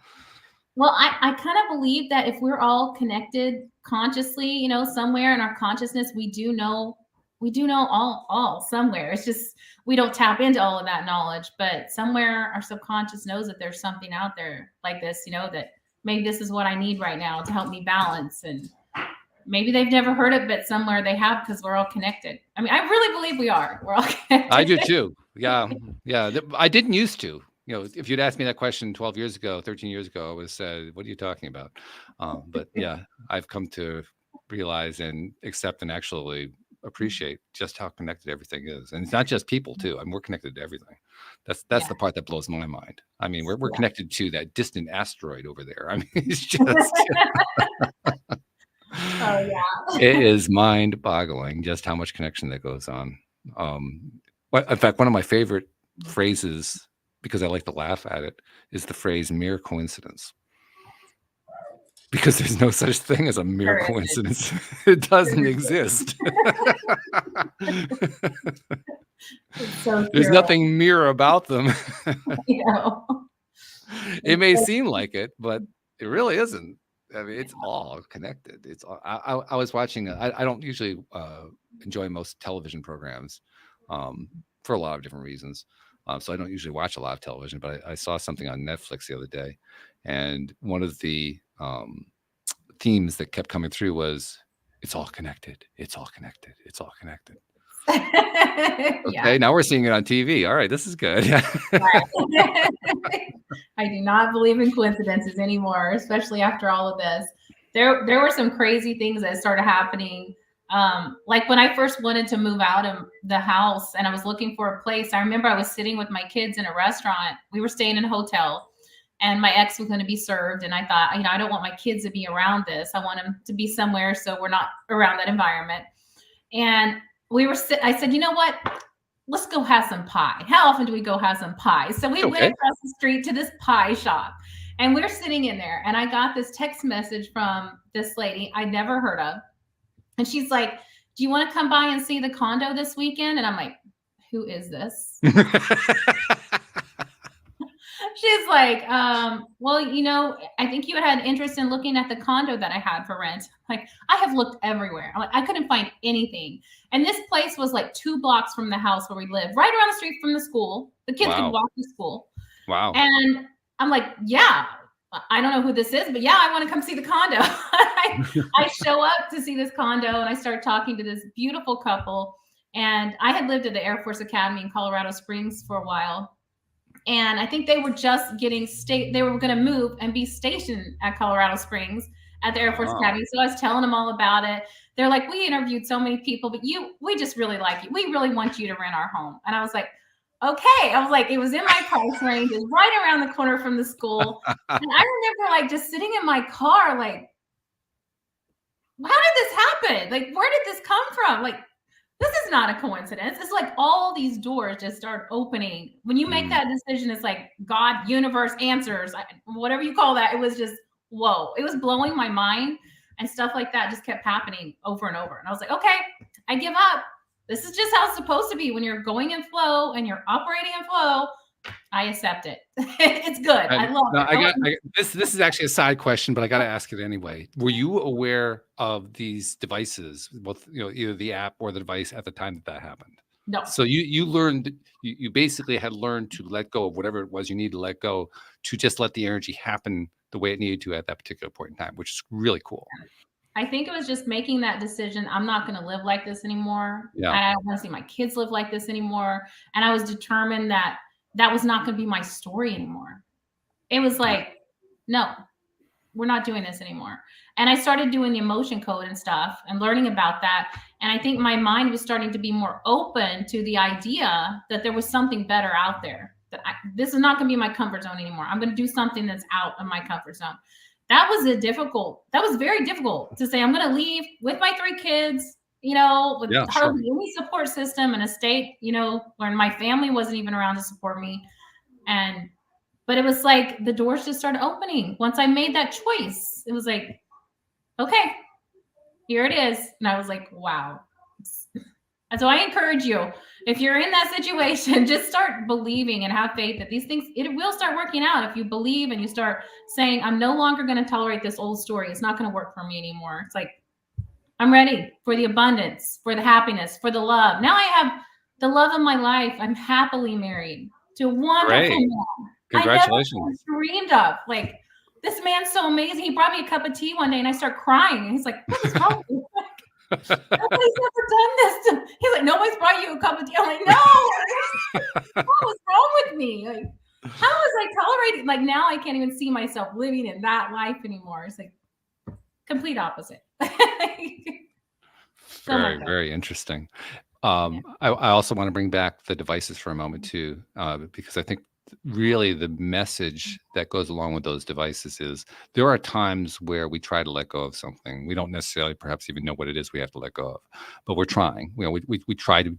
Well, I kind of believe that if we're all connected consciously, you know, somewhere in our consciousness, we do know all somewhere. It's just we don't tap into all of that knowledge, but somewhere our subconscious knows that there's something out there like this, you know, that maybe this is what I need right now to help me balance. And maybe they've never heard it, but somewhere they have, because we're all connected. I mean, I really believe we are. We're all connected. I do too. Yeah. Yeah. I didn't used to. You know, if you'd asked me that question 12 years ago, 13 years ago, I would have said, what are you talking about? But yeah, I've come to realize and accept and actually appreciate just how connected everything is. And it's not just people too. I mean, we're connected to everything. That's the part that blows my mind. I mean, we're connected to that distant asteroid over there. I mean, it's just oh yeah. It is mind boggling just how much connection that goes on. In fact, one of my favorite phrases, because I like to laugh at it, is the phrase mere coincidence. Because there's no such thing as a mere coincidence. It doesn't exist. There's nothing mere about them. It may seem like it, but it really isn't. I mean, it's all connected. It's all, I was watching, I don't usually enjoy most television programs for a lot of different reasons. So I don't usually watch a lot of television, but I saw something on Netflix the other day, and one of the themes that kept coming through was, it's all connected. It's all connected. It's all connected. Okay, now we're seeing it on TV. All right, this is good. I do not believe in coincidences anymore, especially after all of this. There were some crazy things that started happening. Like when I first wanted to move out of the house and I was looking for a place, I remember I was sitting with my kids in a restaurant. We were staying in a hotel, and my ex was going to be served. And I thought, you know, I don't want my kids to be around this. I want them to be somewhere so we're not around that environment. And I said, you know what? Let's go have some pie. How often do we go have some pie? So we went across the street to this pie shop, and we're sitting in there. And I got this text message from this lady I'd never heard of. And she's like, do you want to come by and see the condo this weekend? And I'm like, who is this? She's like, well, you know, I think you had interest in looking at the condo that I had for rent. Like, I have looked everywhere. I'm like, I couldn't find anything. And this place was like 2 blocks from the house where we lived, right around the street from the school. The kids could walk to school. Wow. And I'm like, yeah, I don't know who this is, but yeah, I want to come see the condo. I show up to see this condo, and I start talking to this beautiful couple. And I had lived at the Air Force Academy in Colorado Springs for a while. And I think they were just they were going to move and be stationed at Colorado Springs at the Air Force Academy. So I was telling them all about it. They're like, we interviewed so many people, but we just really like you. We really want you to rent our home. And I was like, okay. I was like, it was in my price range. It's right around the corner from the school. And I remember like just sitting in my car, like, how did this happen? Like, where did this come from? Like, this is not a coincidence. It's like all these doors just start opening. When you make that decision, it's like God, universe, answers, whatever you call that. It was just, whoa, it was blowing my mind, and stuff like that just kept happening over and over. And I was like, okay, I give up. This is just how it's supposed to be. When you're going in flow and you're operating in flow, I accept it. It's good. I love it. This is actually a side question, but I got to ask it anyway. Were you aware of these devices, both either the app or the device at the time that happened? No. So you learned, you basically had learned to let go of whatever it was you needed to let go, to just let the energy happen the way it needed to at that particular point in time, which is really cool. I think it was just making that decision. I'm not going to live like this anymore. Yeah. And I don't want to see my kids live like this anymore. And I was determined that that was not going to be my story anymore. It was like, no, we're not doing this anymore. And I started doing the emotion code and stuff and learning about that. And I think my mind was starting to be more open to the idea that there was something better out there. That this is not going to be my comfort zone anymore. I'm going to do something that's out of my comfort zone. That was very difficult to say. I'm going to leave with my 3 kids, with hardly any support system in a state, where my family wasn't even around to support me. But it was like the doors just started opening. Once I made that choice, it was like, okay, here it is. And I was like, wow. And so I encourage you, if you're in that situation, just start believing and have faith that these things, it will start working out. If you believe and you start saying, I'm no longer going to tolerate this old story. It's not going to work for me anymore. It's like, I'm ready for the abundance, for the happiness, for the love. Now I have the love of my life. I'm happily married to a wonderful man. Congratulations. I never dreamed of. Like, this man's so amazing. He brought me a cup of tea one day and I start crying. And he's like, what is wrong with you? Nobody's ever done this to me. He's like, nobody's brought you a cup of tea. I'm like, no. What was wrong with me? Like, how was I tolerating? Like, now I can't even see myself living in that life anymore. It's like complete opposite. Very, very interesting. I also want to bring back the devices for a moment too, because I think really the message that goes along with those devices is there are times where we try to let go of something. We don't necessarily perhaps even know what it is we have to let go of, but we're trying. We try to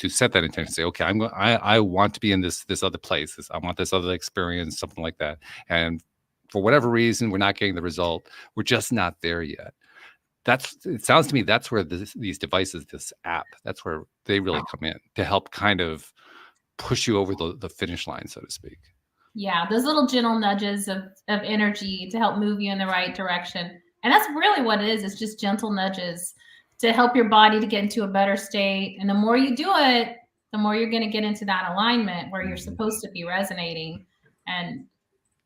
set that intention, say, okay, I want to be in this other place. I want this other experience, something like that. And for whatever reason, we're not getting the result. We're just not there yet. It sounds to me that's where these devices, this app, that's where they really come in to help kind of push you over the finish line, so to speak. Yeah, those little gentle nudges of energy to help move you in the right direction. And that's really what it is. It's just gentle nudges to help your body to get into a better state. And the more you do it, the more you're going to get into that alignment where you're supposed to be resonating. And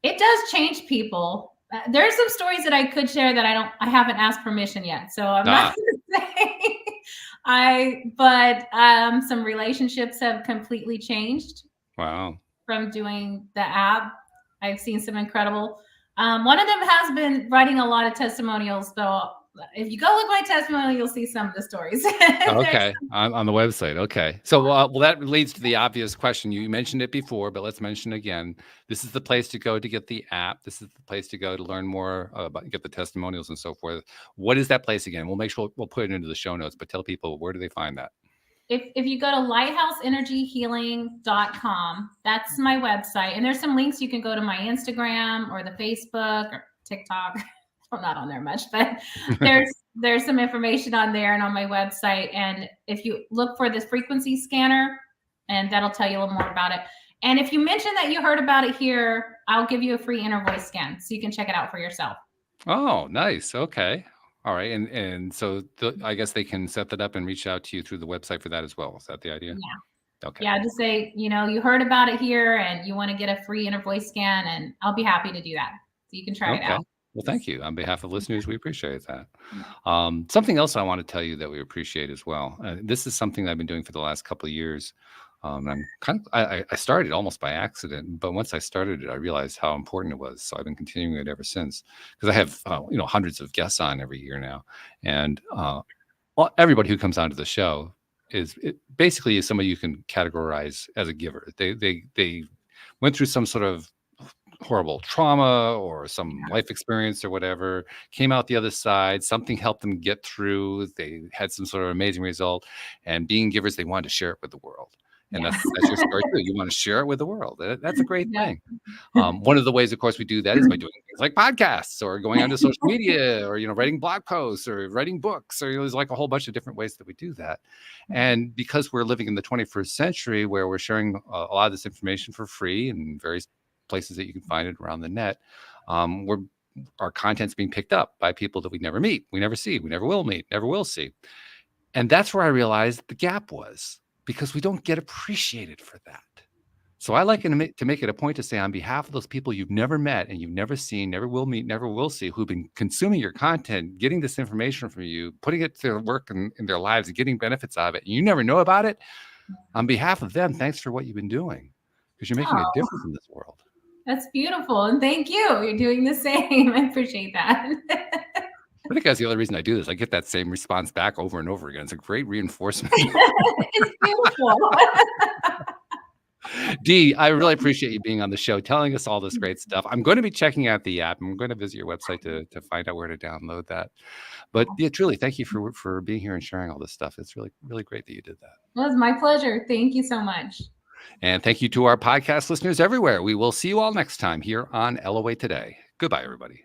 it does change people. There are some stories that I could share that I haven't asked permission yet. So I'm not going to say but some relationships have completely changed. Wow. From doing the app. I've seen some incredible. One of them has been writing a lot of testimonials, though. If you go look at my testimonial, you'll see some of the stories. Okay, on the website. Okay, so well, that leads to the obvious question. You mentioned it before, but let's mention it again. This is the place to go to get the app. This is the place to go to learn more about, get the testimonials and so forth. What is that place again? We'll make sure we'll put it into the show notes, but tell people, where do they find that? If you go to lighthouseenergyhealing.com, that's my website. And there's some links. You can go to my Instagram or the Facebook or TikTok. I'm not on there much, but there's some information on there and on my website. And if you look for this frequency scanner, and that'll tell you a little more about it. And if you mention that you heard about it here, I'll give you a free inner voice scan so you can check it out for yourself. Oh, nice. Okay. All right. And so I guess they can set that up and reach out to you through the website for that as well. Is that the idea? Yeah. Okay. Yeah. Just say, you heard about it here and you want to get a free inner voice scan, and I'll be happy to do that. So you can try it out. Well, thank you. On behalf of listeners, we appreciate that. Something else I want to tell you that we appreciate as well. This is something that I've been doing for the last couple of years. I started almost by accident, but once I started it, I realized how important it was. So I've been continuing it ever since, because I have hundreds of guests on every year now, and everybody who comes onto the show is basically somebody you can categorize as a giver. They went through some sort of horrible trauma or some life experience or whatever, came out the other side, something helped them get through, they had some sort of amazing result, and being givers, they wanted to share it with the world. And Yeah. that's your story too. You want to share it with the world. That's a great Yeah. thing. One of the ways, of course, we do that is by doing things like podcasts or going onto social media or, writing blog posts or writing books, or there's like a whole bunch of different ways that we do that. And because we're living in the 21st century where we're sharing a lot of this information for free in various places that you can find it around the net, our content's being picked up by people that we never meet, we never see, we never will meet, never will see. And that's where I realized the gap was, because we don't get appreciated for that. So I like to make it a point to say, on behalf of those people you've never met and you've never seen, never will meet, never will see, who've been consuming your content, getting this information from you, putting it to work in their lives and getting benefits out of it, and you never know about it, on behalf of them, thanks for what you've been doing, because you're making a difference in this world. That's beautiful. And thank you. You're doing the same. I appreciate that. I think that's the other reason I do this. I get that same response back over and over again. It's a great reinforcement. It's beautiful. Dee, I really appreciate you being on the show, telling us all this great stuff. I'm going to be checking out the app. I'm going to visit your website to find out where to download that. But yeah, truly, thank you for being here and sharing all this stuff. It's really, really great that you did that. It was my pleasure. Thank you so much. And thank you to our podcast listeners everywhere. We will see you all next time here on LOA Today. Goodbye, everybody.